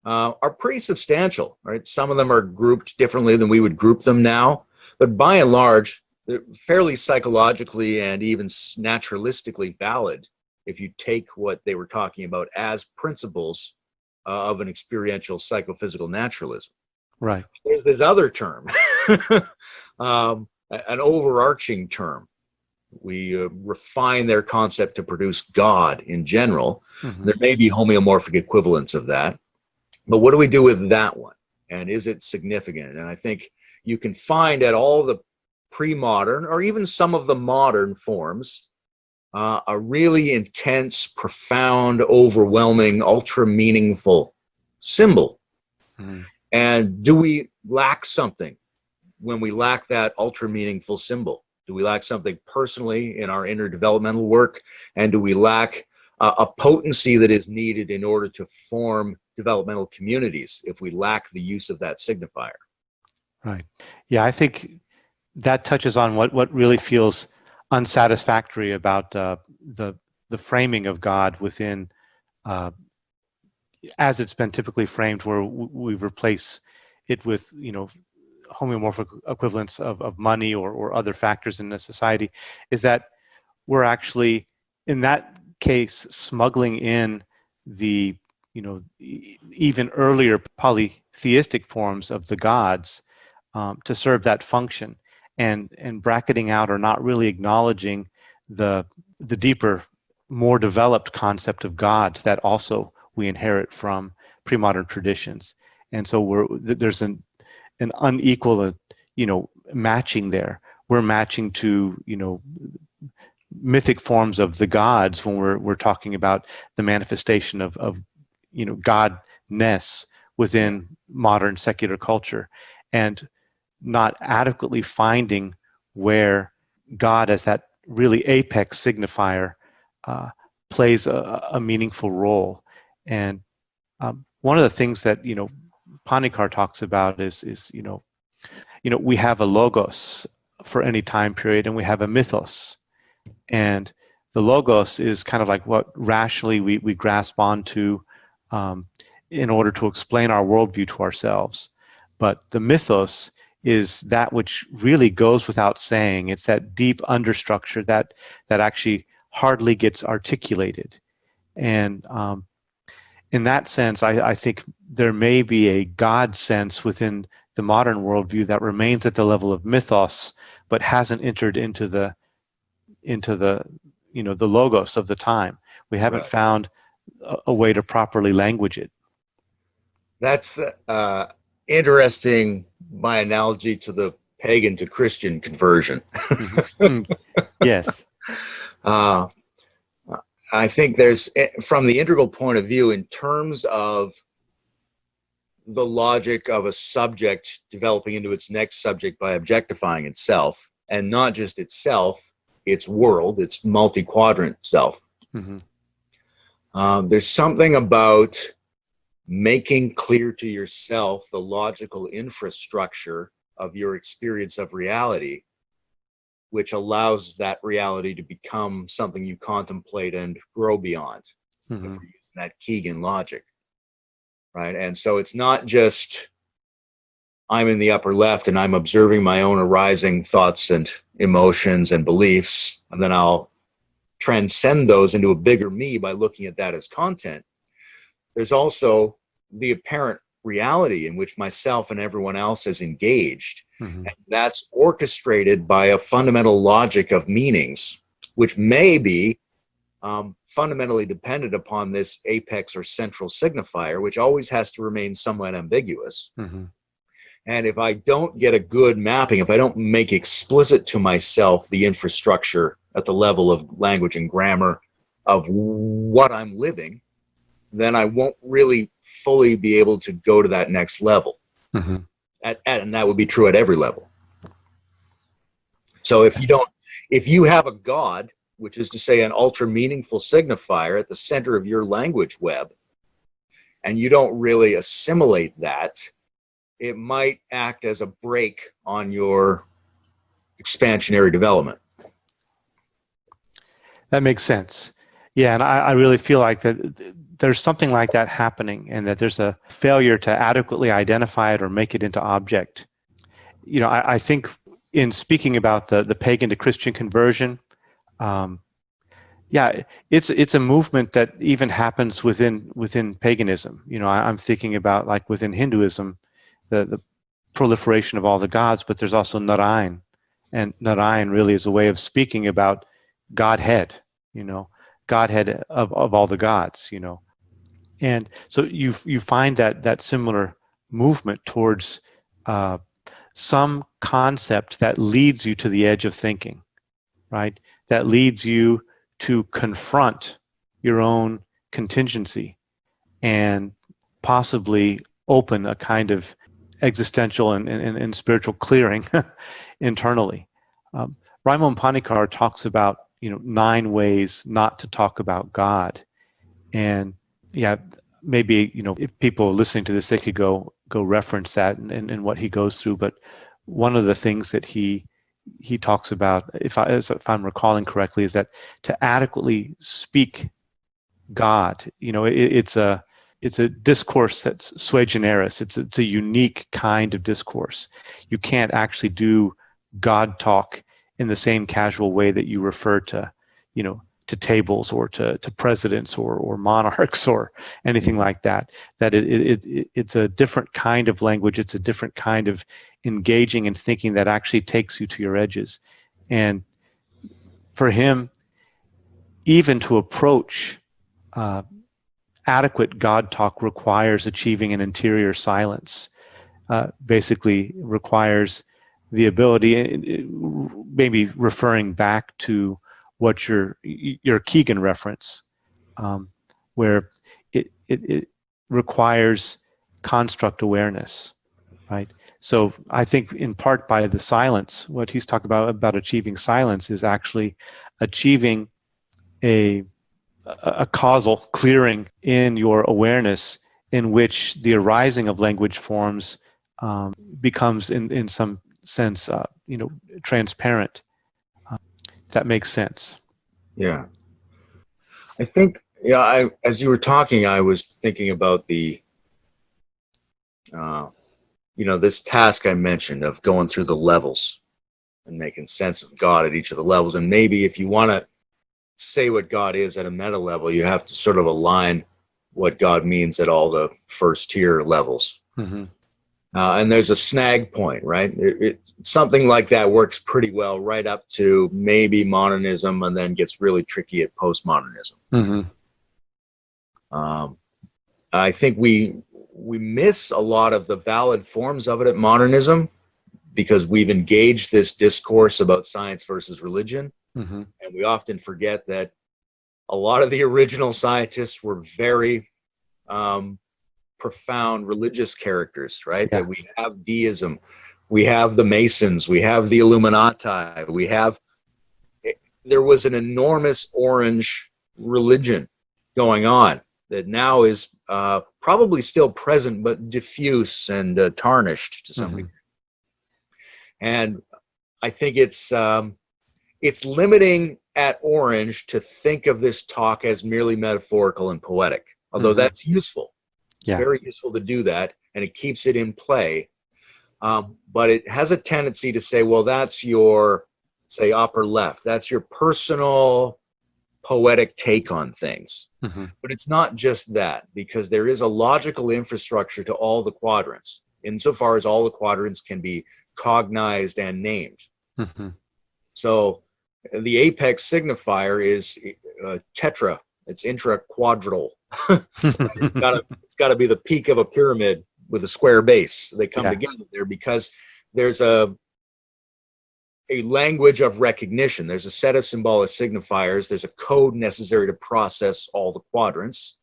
are pretty substantial, right? Some of them are grouped differently than we would group them now, but by and large, they're fairly psychologically and even naturalistically valid if you take what they were talking about as principles of an experiential psychophysical naturalism. Right. There's this other term, an overarching term. We refine their concept to produce God in general. There may be homeomorphic equivalents of that. But what do we do with that one? And is it significant? And I think you can find at all the pre-modern or even some of the modern forms a really intense, profound, overwhelming, ultra-meaningful symbol. And do we lack something when we lack that ultra-meaningful symbol? Do we lack something personally in our inner developmental work? And do we lack a potency that is needed in order to form developmental communities if we lack the use of that signifier? Right. Yeah, I think that touches on what really feels unsatisfactory about the framing of God within, as it's been typically framed, where we replace it with homeomorphic equivalents of money or other factors in a society, is that we're actually in that case smuggling in the even earlier polytheistic forms of the gods to serve that function, and bracketing out or not really acknowledging the deeper, more developed concept of God that also we inherit from pre-modern traditions. And so there's an unequal matching there. We're matching to mythic forms of the gods when we're talking about the manifestation of godness within modern secular culture, and not adequately finding where God as that really apex signifier plays a meaningful role. And one of the things that Panikar talks about is we have a logos for any time period, and we have a mythos. And the logos is kind of like what rationally we grasp onto in order to explain our worldview to ourselves. But the mythos is that which really goes without saying. It's that deep understructure that actually hardly gets articulated. And in that sense, I think there may be a God sense within the modern worldview that remains at the level of mythos, but hasn't entered into the the logos of the time. We haven't found a way to properly language it. That's interesting by analogy to the pagan to Christian conversion. Yes. I think there's, from the integral point of view, in terms of the logic of a subject developing into its next subject by objectifying itself, and not just itself, its world, its multi-quadrant self. There's something about making clear to yourself the logical infrastructure of your experience of reality, which allows that reality to become something you contemplate and grow beyond, if we're using that Keegan logic, right? And so it's not just I'm in the upper left and I'm observing my own arising thoughts and emotions and beliefs, and then I'll transcend those into a bigger me by looking at that as content. There's also the apparent reality in which myself and everyone else is engaged. And that's orchestrated by a fundamental logic of meanings, which may be fundamentally dependent upon this apex or central signifier, which always has to remain somewhat ambiguous. And if I don't get a good mapping, if I don't make explicit to myself the infrastructure at the level of language and grammar of what I'm living, then I won't really fully be able to go to that next level. And that would be true at every level. So if you have a God, which is to say an ultra meaningful signifier at the center of your language web, and you don't really assimilate that, it might act as a brake on your expansionary development. That makes sense. Yeah, and I really feel like that there's something like that happening, and that there's a failure to adequately identify it or make it into object. You know, I think in speaking about the pagan to Christian conversion, yeah, it's a movement that even happens within paganism. You know, I'm thinking about like within Hinduism, the proliferation of all the gods, but there's also Narayan, and Narayan really is a way of speaking about Godhead. You know, Godhead of all the gods. You know, and so you find that similar movement towards some concept that leads you to the edge of thinking, right? That leads you to confront your own contingency and possibly open a kind of existential and spiritual clearing internally. Raimon Panikar talks about 9 ways not to talk about God, and yeah, maybe if people are listening to this, they could go reference that and what he goes through. But one of the things that he talks about, if I'm recalling correctly, is that to adequately speak God, it's a discourse that's sui generis. It's a unique kind of discourse. You can't actually do God talk in the same casual way that you refer to, to tables or to presidents or monarchs or anything like that. That it's a different kind of language. It's a different kind of engaging and thinking that actually takes you to your edges. And for him, even to approach adequate God talk requires achieving an interior silence. Basically requires the ability, maybe referring back to what your Keegan reference, where it requires construct awareness, right? So I think in part by the silence, what he's talking about achieving silence is actually achieving a causal clearing in your awareness, in which the arising of language forms becomes in some sense transparent. That makes sense. Yeah. I think, as you were talking, I was thinking about the this task I mentioned of going through the levels and making sense of God at each of the levels. And maybe if you want to say what God is at a meta level, you have to sort of align what God means at all the first tier levels. And there's a snag point, right? Something like that works pretty well right up to maybe modernism, and then gets really tricky at postmodernism. I think we miss a lot of the valid forms of it at modernism because we've engaged this discourse about science versus religion. And we often forget that a lot of the original scientists were very profound religious characters, right? Yeah. That we have deism, we have the Masons, we have the Illuminati, there was an enormous orange religion going on that now is probably still present, but diffuse and tarnished to some degree. And I think it's limiting at Orange to think of this talk as merely metaphorical and poetic, although that's useful. It's very useful to do that, and it keeps it in play. But it has a tendency to say, well, that's your, say, upper left. That's your personal poetic take on things. But it's not just that, because there is a logical infrastructure to all the quadrants, insofar as all the quadrants can be cognized and named. So the apex signifier is tetra. It's intra-quadral. It's got to be the peak of a pyramid with a square base. They come together there because there's a language of recognition. There's a set of symbolic signifiers. There's a code necessary to process all the quadrants.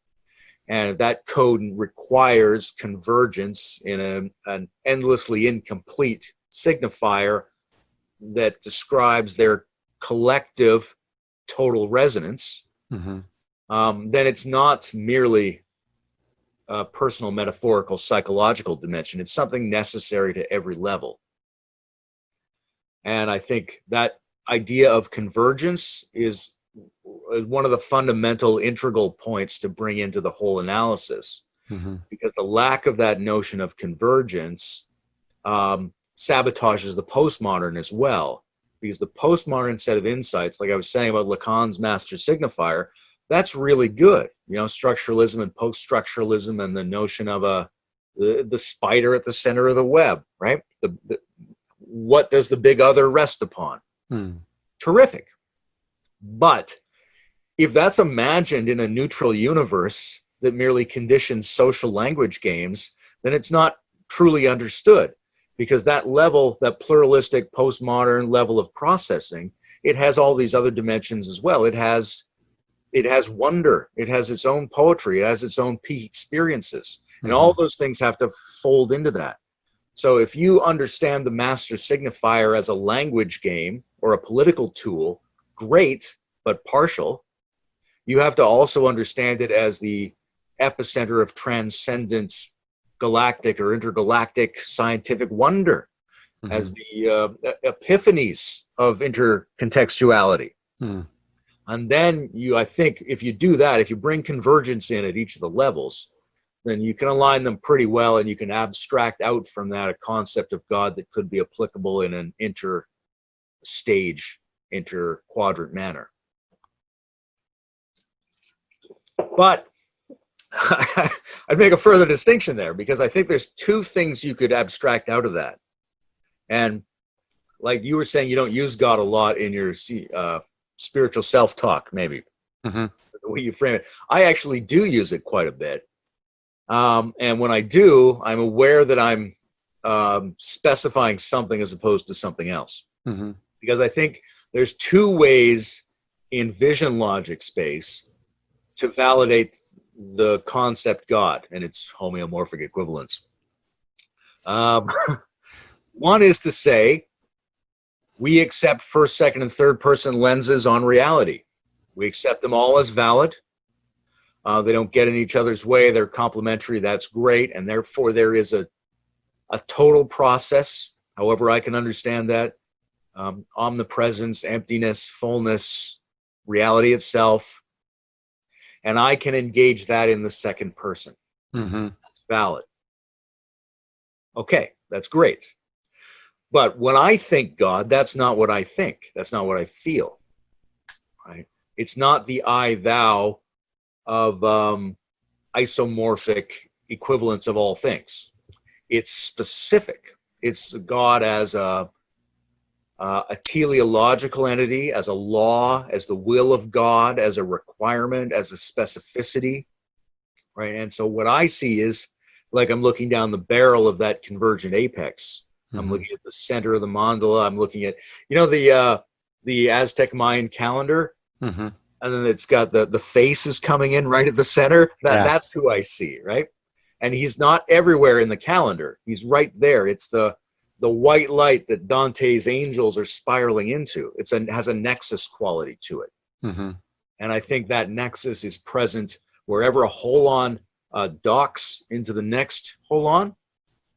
And that code requires convergence in an endlessly incomplete signifier that describes their collective total resonance. Then it's not merely a personal, metaphorical, psychological dimension. It's something necessary to every level. And I think that idea of convergence is one of the fundamental integral points to bring into the whole analysis, because the lack of that notion of convergence sabotages the postmodern as well, because the postmodern set of insights, like I was saying about Lacan's master signifier, that's really good. You know, structuralism and post-structuralism and the notion of the spider at the center of the web, right? What does the big other rest upon? Terrific. But if that's imagined in a neutral universe that merely conditions social language games, then it's not truly understood, because that level, that pluralistic postmodern level of processing, it has all these other dimensions as well. It has wonder. It has its own poetry. It has its own peak experiences. And all those things have to fold into that. So if you understand the master signifier as a language game or a political tool, great, but partial. You have to also understand it as the epicenter of transcendent galactic or intergalactic scientific wonder, as the epiphanies of intercontextuality. And then I think if you do that, if you bring convergence in at each of the levels, then you can align them pretty well, and you can abstract out from that a concept of God that could be applicable in an inter-quadrant manner. But I'd make a further distinction there, because I think there's two things you could abstract out of that. And like you were saying, you don't use God a lot in your spiritual self-talk, maybe, the way you frame it. I actually do use it quite a bit. And when I do, I'm aware that I'm specifying something as opposed to something else. Because I think there's two ways in vision logic space to validate the concept God and its homeomorphic equivalence. One is to say, we accept first, second, and third person lenses on reality. We accept them all as valid. They don't get in each other's way. They're complementary. That's great. And therefore, there is a total process, however I can understand that, omnipresence, emptiness, fullness, reality itself. And I can engage that in the second person. That's valid. Okay, that's great. But when I think God, that's not what I think. That's not what I feel. Right? It's not the I, thou of isomorphic equivalence of all things. It's specific. It's God as a teleological entity, as a law, as the will of God, as a requirement, as a specificity, right? And so what I see is, like, I'm looking down the barrel of that convergent apex. I'm looking at the center of the mandala. I'm looking at, the Aztec Mayan calendar, and then it's got the faces coming in right at the center. That's who I see, right? And he's not everywhere in the calendar. He's right there. It's the white light that Dante's angels are spiraling into. It has a nexus quality to it. And I think that nexus is present wherever a holon docks into the next holon,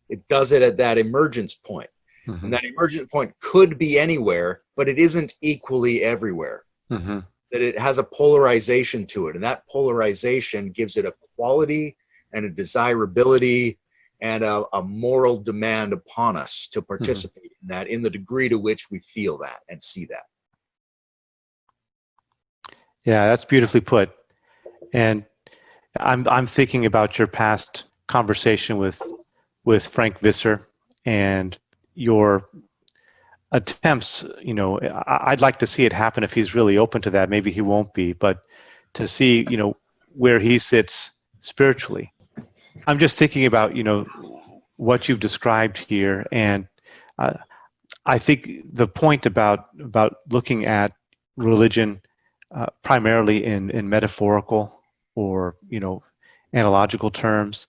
it does it at that emergence point. Mm-hmm. And that emergent point could be anywhere, but it isn't equally everywhere. Mm-hmm. That it has a polarization to it. And that polarization gives it a quality and a desirability and a moral demand upon us to participate in that in the degree to which we feel that and see that. Yeah, that's beautifully put. And I'm thinking about your past conversation with Frank Visser and your attempts. You know, I'd like to see it happen if he's really open to that. Maybe he won't be, but to see, you know, where he sits spiritually. I'm just thinking about, you know, what you've described here, and I think the point about looking at religion primarily in metaphorical or, you know, analogical terms,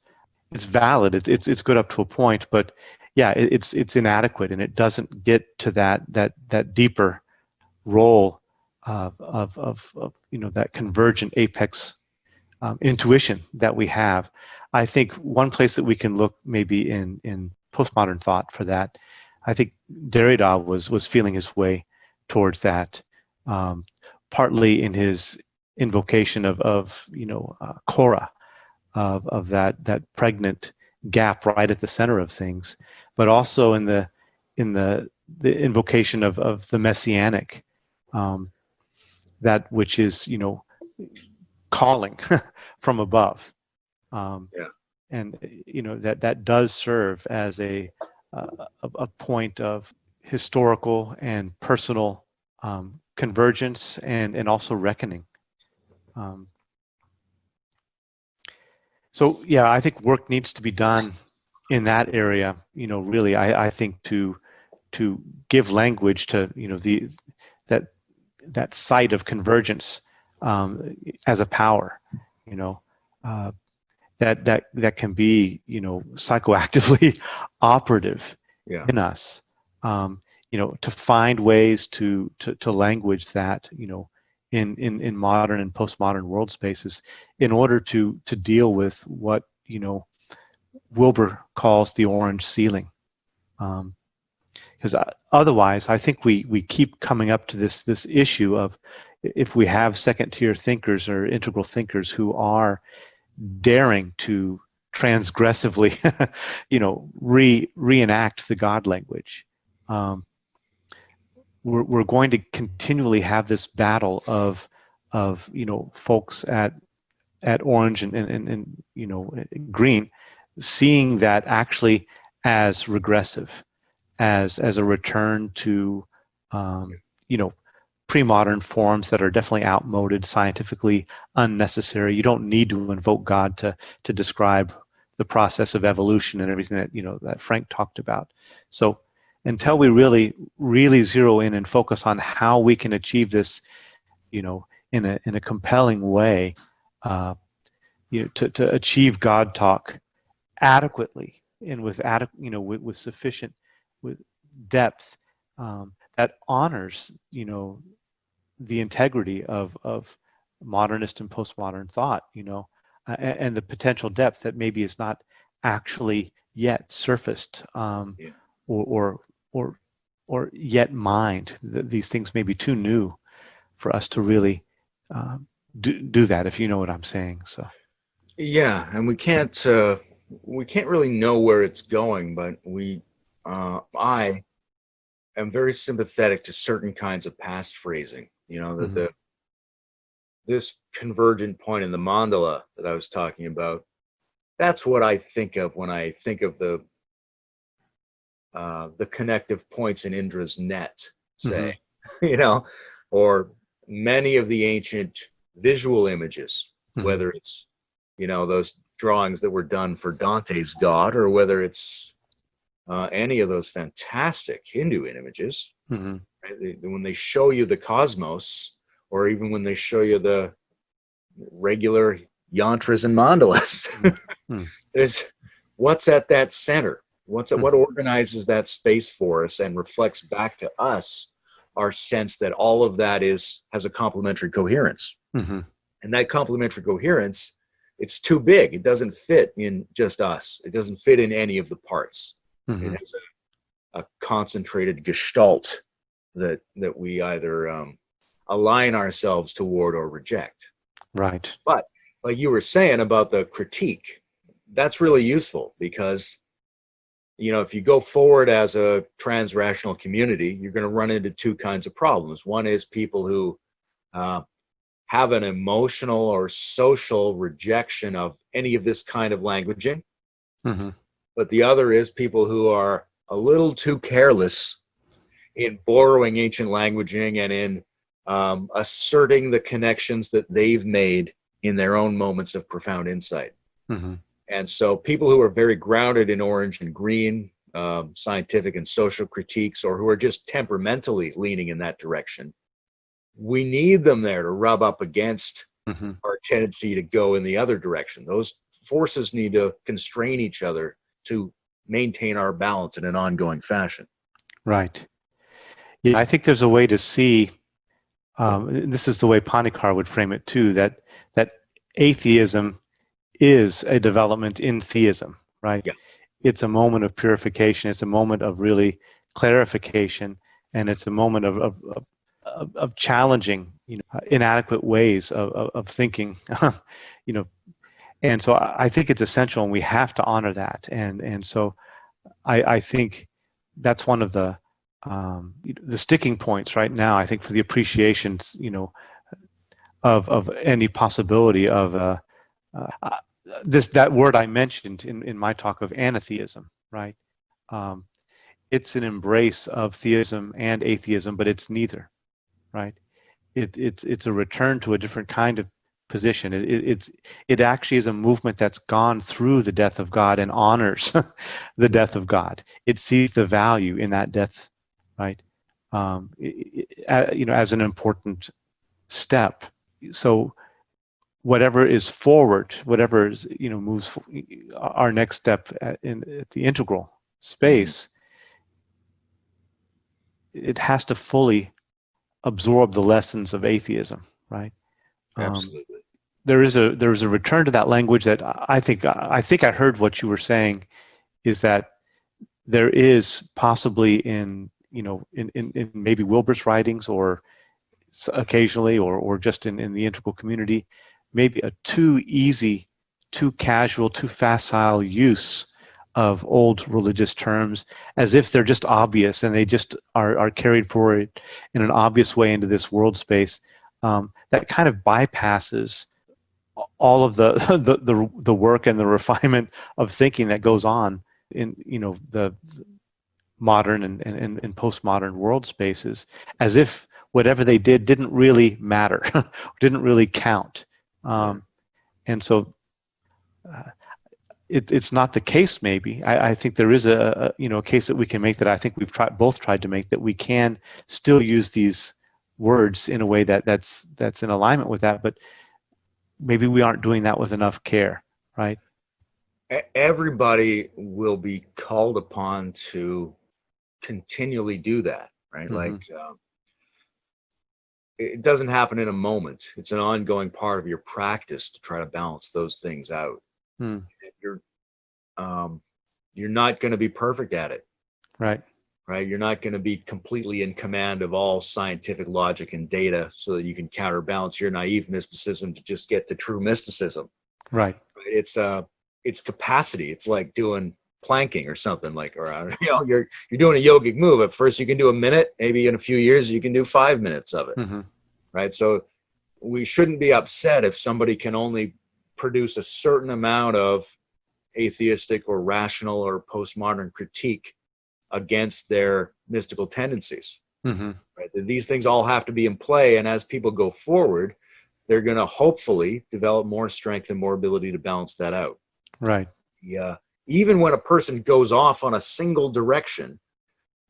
it's valid. It's good up to a point, but yeah, it's inadequate, and it doesn't get to that deeper role of you know, that convergent apex intuition that we have. I think one place that we can look maybe in postmodern thought for that, I think Derrida was feeling his way towards that, partly in his invocation of you know, Cora, of that pregnant gap right at the center of things, but also in the invocation of the messianic, that which is, you know, calling from above, Yeah. and you know, that does serve as a point of historical and personal convergence and also reckoning. So yeah, I think work needs to be done in that area. You know, really, I think to give language to, you know, that site of convergence as a power. You know, that can be, you know, psychoactively operative in us. You know, to find ways to language that, you know, in modern and postmodern world spaces, in order to deal with what, you know, Wilbur calls the orange ceiling. Because otherwise, I think we keep coming up to this issue of, if we have second-tier thinkers or integral thinkers who are daring to transgressively, you know, reenact the God language, we're going to continually have this battle of you know, folks at orange and you know, green, seeing that actually as regressive, as a return to you know, pre-modern forms that are definitely outmoded, scientifically unnecessary. You don't need to invoke God to describe the process of evolution and everything that, you know, that Frank talked about. So until we really zero in and focus on how we can achieve this, you know, in a compelling way, you know, to achieve God talk adequately and with you know, with sufficient, with depth, that honors, you know, the integrity of modernist and postmodern thought, you know, and the potential depth that maybe is not actually yet surfaced, or yet mined. These things may be too new for us to really do that, if you know what I'm saying. So Yeah, and we can't really know where it's going, but I am very sympathetic to certain kinds of past phrasing. You know, that this convergent point in the mandala that I was talking about, that's what I think of when I think of the connective points in Indra's net, say, you know, or many of the ancient visual images, whether it's, you know, those drawings that were done for Dante's God, or whether it's any of those fantastic Hindu images, right? When they show you the cosmos, or even when they show you the regular yantras and mandalas, there's what's at that center. What organizes that space for us and reflects back to us our sense that all of that has a complementary coherence. And that complementary coherence it's too big. It doesn't fit in just us. It doesn't fit in any of the parts. Mm-hmm. It has a concentrated gestalt that we either align ourselves toward or reject. Right. But like you were saying about the critique, that's really useful because, if you go forward as a transrational community, you're going to run into two kinds of problems. One is people who have an emotional or social rejection of any of this kind of languaging. Mm-hmm. But the other is people who are a little too careless in borrowing ancient languaging and in asserting the connections that they've made in their own moments of profound insight. Mm-hmm. And so people who are very grounded in orange and green, scientific and social critiques, or who are just temperamentally leaning in that direction, we need them there to rub up against Mm-hmm. our tendency to go in the other direction. Those forces need to constrain each other to maintain our balance in an ongoing fashion. Right. Yeah, I think there's a way to see, this is the way Panikar would frame it too, that atheism is a development in theism, right? Yeah. It's a moment of purification. It's a moment of really clarification, and it's a moment of challenging, inadequate ways of thinking, And so I think it's essential, and we have to honor that. And so I think that's one of the sticking points right now. I think for the appreciations, of any possibility of that word I mentioned in my talk of anatheism, right? It's an embrace of theism and atheism, but it's neither, right? It's a return to a different kind of position. It actually is a movement that's gone through the death of God and honors the death of God. It sees the value in that death, right? As an important step. So whatever is forward, whatever is, moves our next step at the integral space, it has to fully absorb the lessons of atheism, right? Absolutely. There is a return to that language that I think I heard what you were saying, is that there is possibly in maybe Wilber's writings, or occasionally, or just in the integral community, maybe a too easy, too casual, too facile use of old religious terms, as if they're just obvious and they just are carried forward in an obvious way into this world space, that kind of bypasses all of the work and the refinement of thinking that goes on in the modern and postmodern world spaces, as if whatever they did didn't really matter, didn't really count. And so it's not the case. Maybe I think there is a case that we can make, that I think we've both tried to make, that we can still use these words in a way that's in alignment with that, but maybe we aren't doing that with enough care, right? Everybody will be called upon to continually do that, right? Mm-hmm. Like it doesn't happen in a moment. It's an ongoing part of your practice to try to balance those things out. You're not going to be perfect at it, right? You're not going to be completely in command of all scientific logic and data so that you can counterbalance your naive mysticism to just get to true mysticism. Right. It's capacity. It's like doing planking or something, like, or you're doing a yogic move. At first you can do a minute, maybe in a few years you can do 5 minutes of it. Mm-hmm. Right? So we shouldn't be upset if somebody can only produce a certain amount of atheistic or rational or postmodern critique against their mystical tendencies. Mm-hmm. Right? These things all have to be in play, and as people go forward, they're going to hopefully develop more strength and more ability to balance that out. Right. Yeah. Even when a person goes off on a single direction,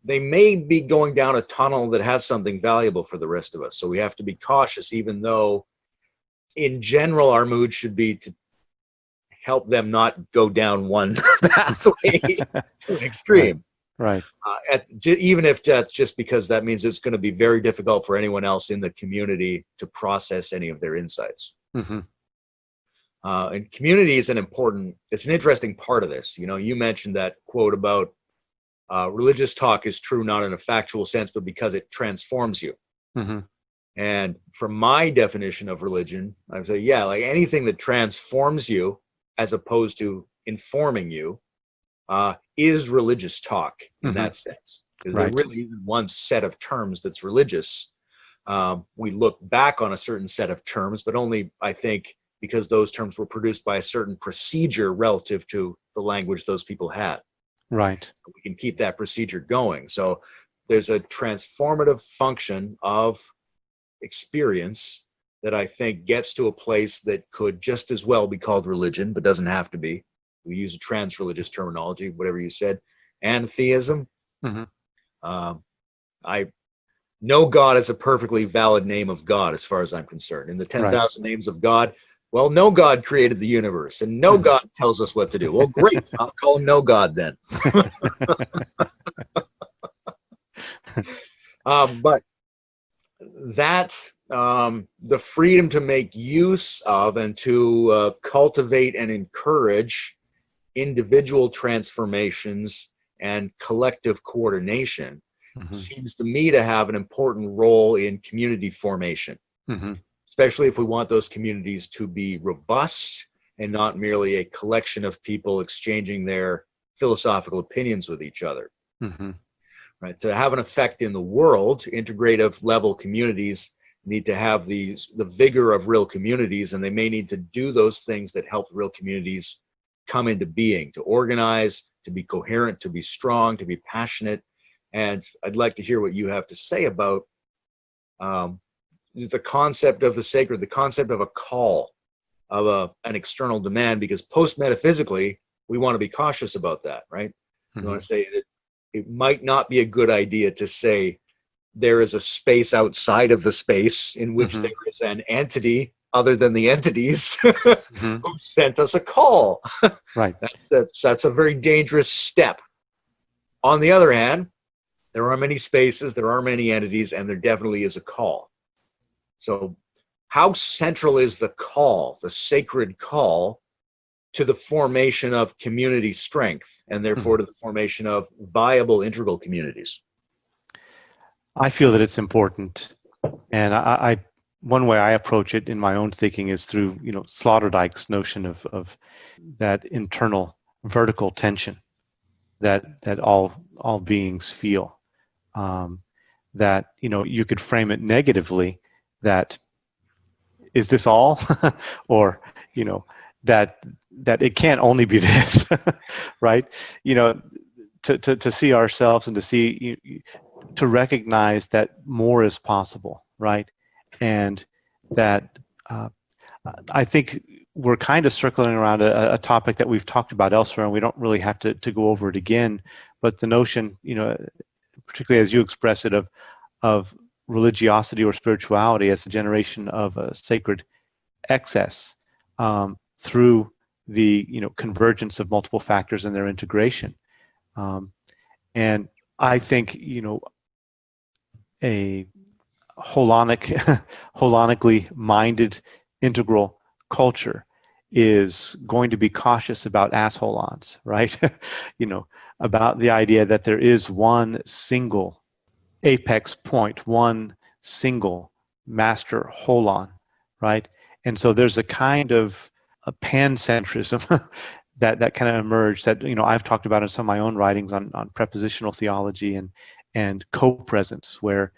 they may be going down a tunnel that has something valuable for the rest of us. So we have to be cautious, even though in general our mood should be to help them not go down one pathway to an extreme. Right. Even if that's just because that means it's going to be very difficult for anyone else in the community to process any of their insights. Mm-hmm. And community is it's an interesting part of this. You know, you mentioned that quote about religious talk is true not in a factual sense, but because it transforms you. Mm-hmm. And from my definition of religion, I would say, yeah, like anything that transforms you as opposed to informing you is religious talk in Mm-hmm. that sense. Because there Right. really isn't one set of terms that's religious. We look back on a certain set of terms, but only, I think, because those terms were produced by a certain procedure relative to the language those people had. Right. We can keep that procedure going. So there's a transformative function of experience that I think gets to a place that could just as well be called religion, but doesn't have to be. We use a trans-religious terminology, whatever you said. And theism. Mm-hmm. I know God is a perfectly valid name of God as far as I'm concerned. In the 10,000 names of God, well, no God created the universe, and no God tells us what to do. Well, great. I'll call him no God then. But that the freedom to make use of and to cultivate and encourage individual transformations and collective coordination Mm-hmm. seems to me to have an important role in community formation, Mm-hmm. especially if we want those communities to be robust and not merely a collection of people exchanging their philosophical opinions with each other. Mm-hmm. Right? To have an effect in the world, integrative level communities need to have the vigor of real communities, and they may need to do those things that help real communities come into being, to organize, to be coherent, to be strong, to be passionate. And I'd like to hear what you have to say about the concept of the sacred, the concept of a call, of an external demand, because post-metaphysically, we want to be cautious about that, right? Mm-hmm. We want to say that it might not be a good idea to say there is a space outside of the space in which Mm-hmm. there is an entity other than the entities Mm-hmm. who sent us a call. Right. That's a very dangerous step. On the other hand, there are many spaces, there are many entities, and there definitely is a call. So how central is the call, the sacred call, to the formation of community strength, and therefore to the formation of viable integral communities? I feel that it's important, and I one way I approach it in my own thinking is through Sloterdijk's notion of that internal vertical tension that all beings feel. That you could frame it negatively, that is this all, or that it can't only be this, right? To see ourselves and to recognize that more is possible, right? And that I think we're kind of circling around a topic that we've talked about elsewhere, and we don't really have to go over it again. But the notion, particularly as you express it, of religiosity or spirituality as a generation of a sacred excess through the convergence of multiple factors and their integration. And I think a holonically minded integral culture is going to be cautious about assholons, right? About the idea that there is one single apex point, one single master holon, right? And so there's a kind of a pancentrism that kind of emerged that I've talked about in some of my own writings on prepositional theology and co-presence, where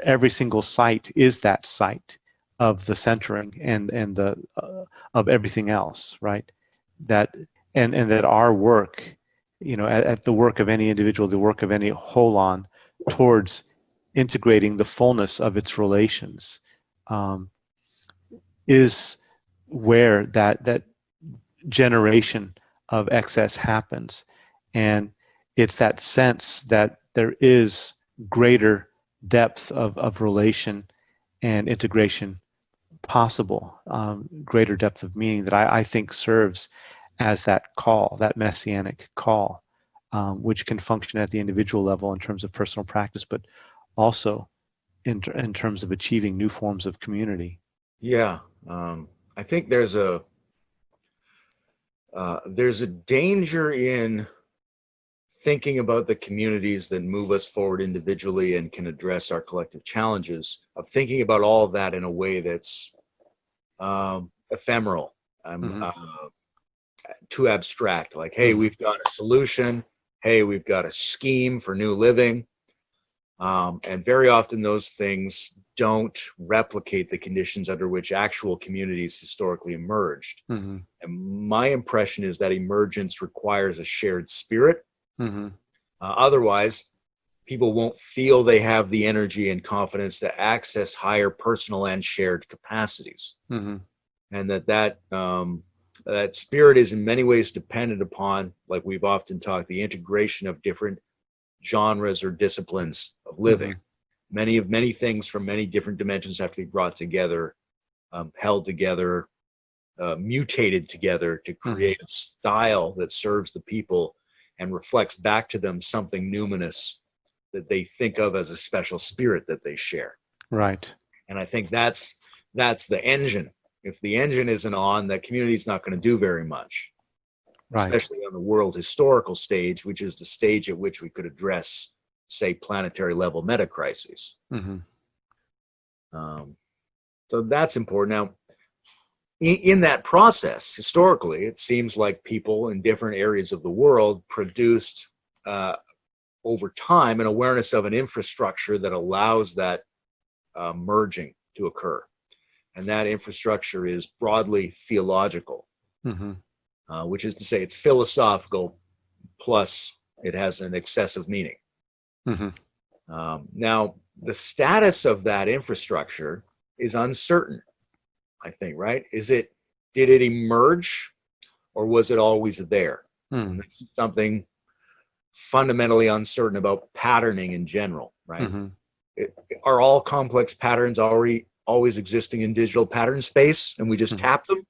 every single site is that site of the centering and the of everything else, right? That and that our work, at the work of any individual, the work of any holon towards integrating the fullness of its relations, is where that generation of excess happens. And it's that sense that there is greater depth of relation and integration possible, greater depth of meaning that I think serves as that call, that messianic call, which can function at the individual level in terms of personal practice, but also in terms of achieving new forms of community. Yeah, I think there's a there's a danger in thinking about the communities that move us forward individually and can address our collective challenges, of thinking about all of that in a way that's ephemeral, too abstract. Like, hey, we've got a solution. Hey, we've got a scheme for new living. And very often those things don't replicate the conditions under which actual communities historically emerged. And my impression is that emergence requires a shared spirit. Otherwise, people won't feel they have the energy and confidence to access higher personal and shared capacities. And that spirit is in many ways dependent upon, like we've often talked, the integration of different genres or disciplines of living. Many things from many different dimensions have to be brought together, held together, mutated together to create a style that serves the people and reflects back to them something numinous that they think of as a special spirit that they share. Right. And I think that's the engine. If the engine isn't on, that community's not going to do very much. Right. Especially on the world historical stage, which is the stage at which we could address, say, planetary level meta crises. So that's important. Now, in that process, historically, it seems like people in different areas of the world produced over time an awareness of an infrastructure that allows that merging to occur. And that infrastructure is broadly theological, which is to say it's philosophical plus it has an excessive meaning. Now, the status of that infrastructure is uncertain, I think, right? Did it emerge or was it always there? That's something fundamentally uncertain about patterning in general, right? Are all complex patterns always existing in digital pattern space and we just tap them?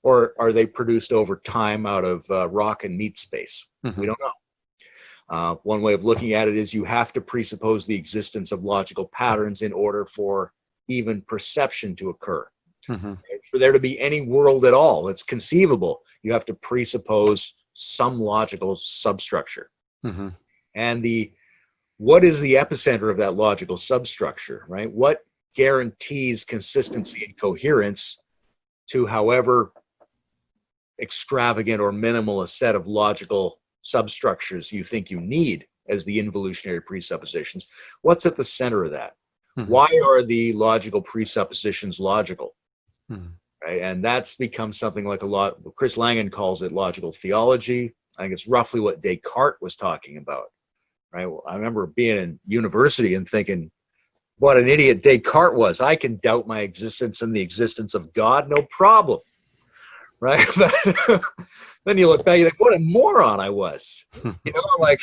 Or are they produced over time out of rock and meat space? We don't know. One way of looking at it is you have to presuppose the existence of logical patterns in order for even perception to occur. For there to be any world at all that's conceivable, you have to presuppose some logical substructure. And what is the epicenter of that logical substructure, right? What guarantees consistency and coherence to however extravagant or minimal a set of logical substructures you think you need as the involutionary presuppositions? What's at the center of that? Why are the logical presuppositions logical? Right? And that's become something like Chris Langan calls it logical theology. I think it's roughly what Descartes was talking about, right? Well, I remember being in university and thinking, what an idiot Descartes was. I can doubt my existence and the existence of God, no problem, right? But then you look back, you think, what a moron I was. You know, I'm like,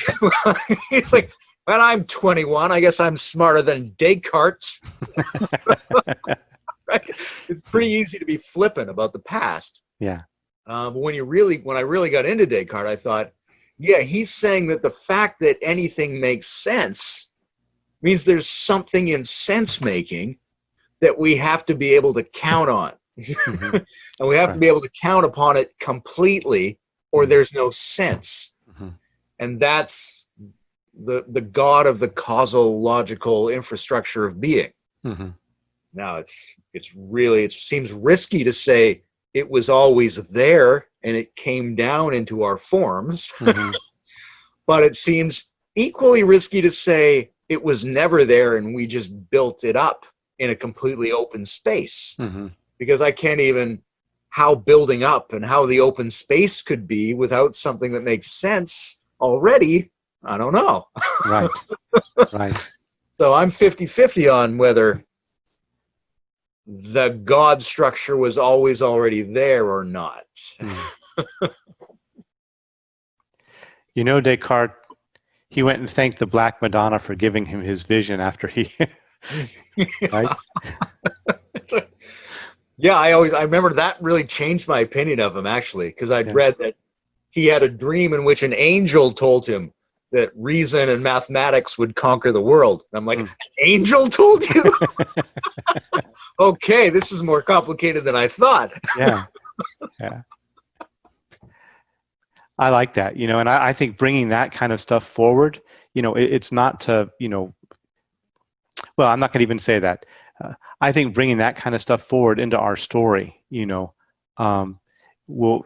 he's like, when I'm 21, I guess I'm smarter than Descartes. Right? It's pretty easy to be flippant about the past. Yeah. But when I really got into Descartes, I thought, yeah, he's saying that the fact that anything makes sense means there's something in sense making that we have to be able to count on. And we have to be able to count upon it completely or there's no sense. And that's the God of the causal logical infrastructure of being. Now it seems risky to say it was always there and it came down into our forms, but it seems equally risky to say it was never there and we just built it up in a completely open space. Because I can't even how building up and how the open space could be without something that makes sense already. I don't know. Right. So I'm 50-50 on whether the God structure was always already there or not. You know, Descartes, he went and thanked the Black Madonna for giving him his vision after he, right? Yeah, I remember that really changed my opinion of him, actually, because I'd read that he had a dream in which an angel told him that reason and mathematics would conquer the world. And I'm like, an angel told you? Okay, this is more complicated than I thought. Yeah. I like that, and I think bringing that kind of stuff forward, it's not to, well, I'm not going to even say that. I think bringing that kind of stuff forward into our story, um, will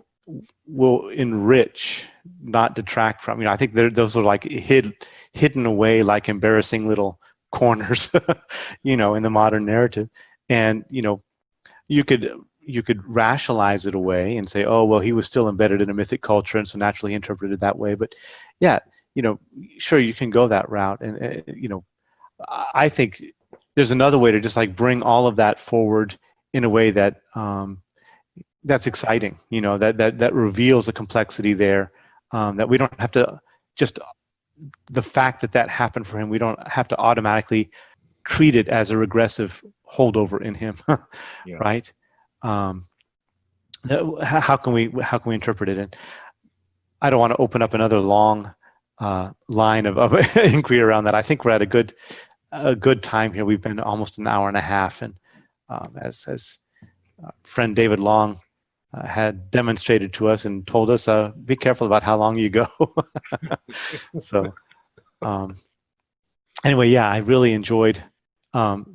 enrich, not detract from. I think those are like hidden away like embarrassing little corners, in the modern narrative, and you could rationalize it away and say, oh, well, he was still embedded in a mythic culture, and so naturally interpreted that way. But yeah, sure, you can go that route, and I think there's another way to just like bring all of that forward in a way that that's exciting, that reveals the complexity there, that we don't have to just the fact that happened for him, we don't have to automatically treat it as a regressive holdover in him, Yeah. right? How can we interpret it? And I don't want to open up another long line of inquiry around that. I think we're at a good time here. We've been almost an hour and a half, and as friend David Long had demonstrated to us and told us, be careful about how long you go. So anyway, yeah, I really enjoyed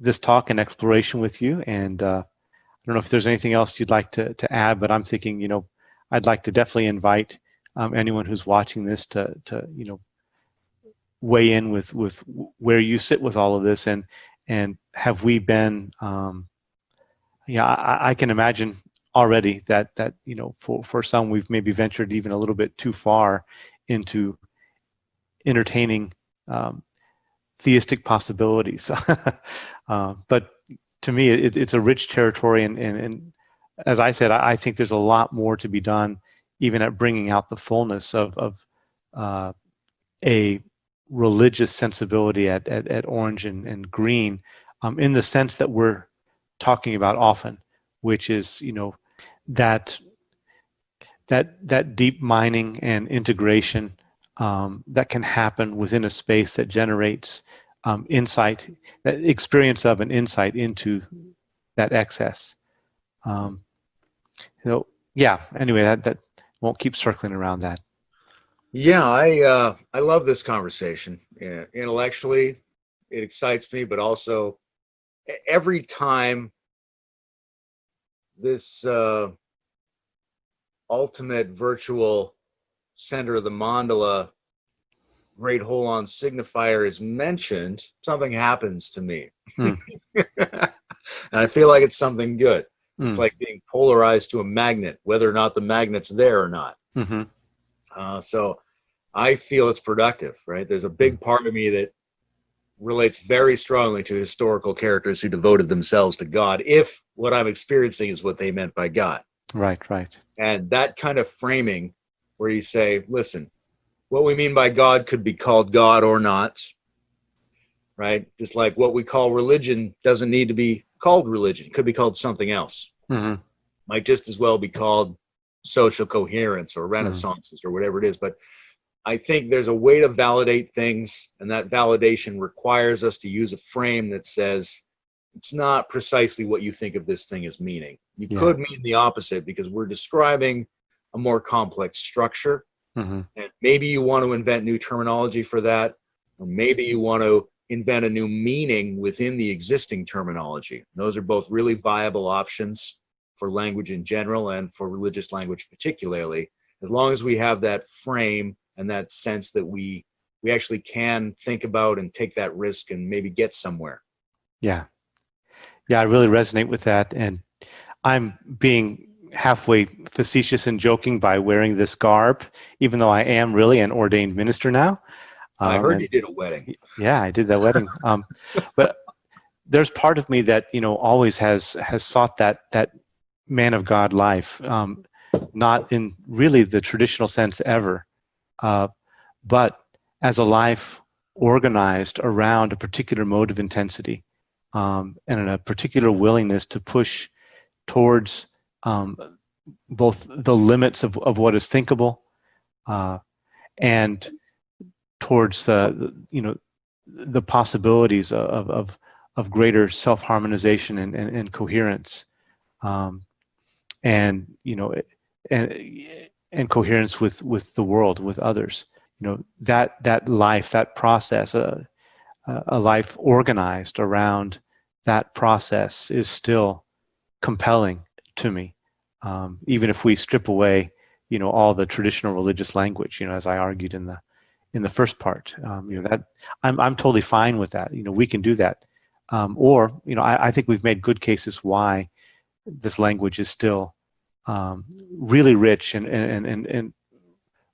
this talk and exploration with you, and I don't know if there's anything else you'd like to add, but I'm thinking, I'd like to definitely invite anyone who's watching this to weigh in with where you sit with all of this, and have we been I can imagine already that for some we've maybe ventured even a little bit too far into entertaining theistic possibilities. But to me it's a rich territory, and as I said, I think there's a lot more to be done even at bringing out the fullness of a religious sensibility at Orange and Green, in the sense that we're talking about often, which is that deep mining and integration that can happen within a space that generates insight, that experience of an insight into that excess. Yeah. Anyway, that won't keep circling around that. Yeah, I love this conversation. Yeah, intellectually, it excites me, but also every time this ultimate virtual center of the mandala, great hole-on signifier is mentioned, something happens to me. Mm. And I feel like it's something good. It's Mm. like being polarized to a magnet, whether or not the magnet's there or not. Mm-hmm. So I feel it's productive, right? There's a big part of me that relates very strongly to historical characters who devoted themselves to God, if what I'm experiencing is what they meant by God. Right. And that kind of framing where you say, listen, what we mean by God could be called God or not, right? Just like what we call religion doesn't need to be called religion. It could be called something else. Mm-hmm. Might just as well be called social coherence or renaissances or whatever it is. But I think there's a way to validate things, and that validation requires us to use a frame that says it's not precisely what you think of this thing as meaning. You could mean the opposite, because we're describing a more complex structure. Mm-hmm. And maybe you want to invent new terminology for that, or maybe you want to invent a new meaning within the existing terminology. Those are both really viable options for language in general and for religious language particularly, as long as we have that frame and that sense that we actually can think about and take that risk and maybe get somewhere. Yeah, I really resonate with that, and I'm being halfway facetious and joking by wearing this garb, even though I am really an ordained minister now. I heard you did a wedding. Yeah, I did that wedding. But there's part of me that always has sought that man of God life, not in really the traditional sense ever, but as a life organized around a particular mode of intensity, and a particular willingness to push towards both the limits of what is thinkable, and towards the possibilities of greater self-harmonization and coherence, and and coherence with the world, with others. That life, that process, a life organized around that process is still compelling to me, even if we strip away, all the traditional religious language, as I argued in the first part. That I'm totally fine with that. We can do that, or I think we've made good cases why this language is still really rich and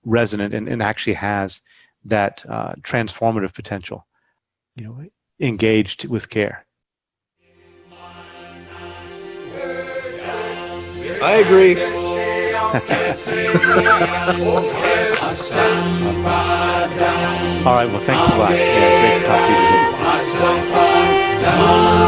resonant and actually has that transformative potential, engaged with care. I agree. Awesome. All right, well, thanks a lot. Yeah, great to talk to you today.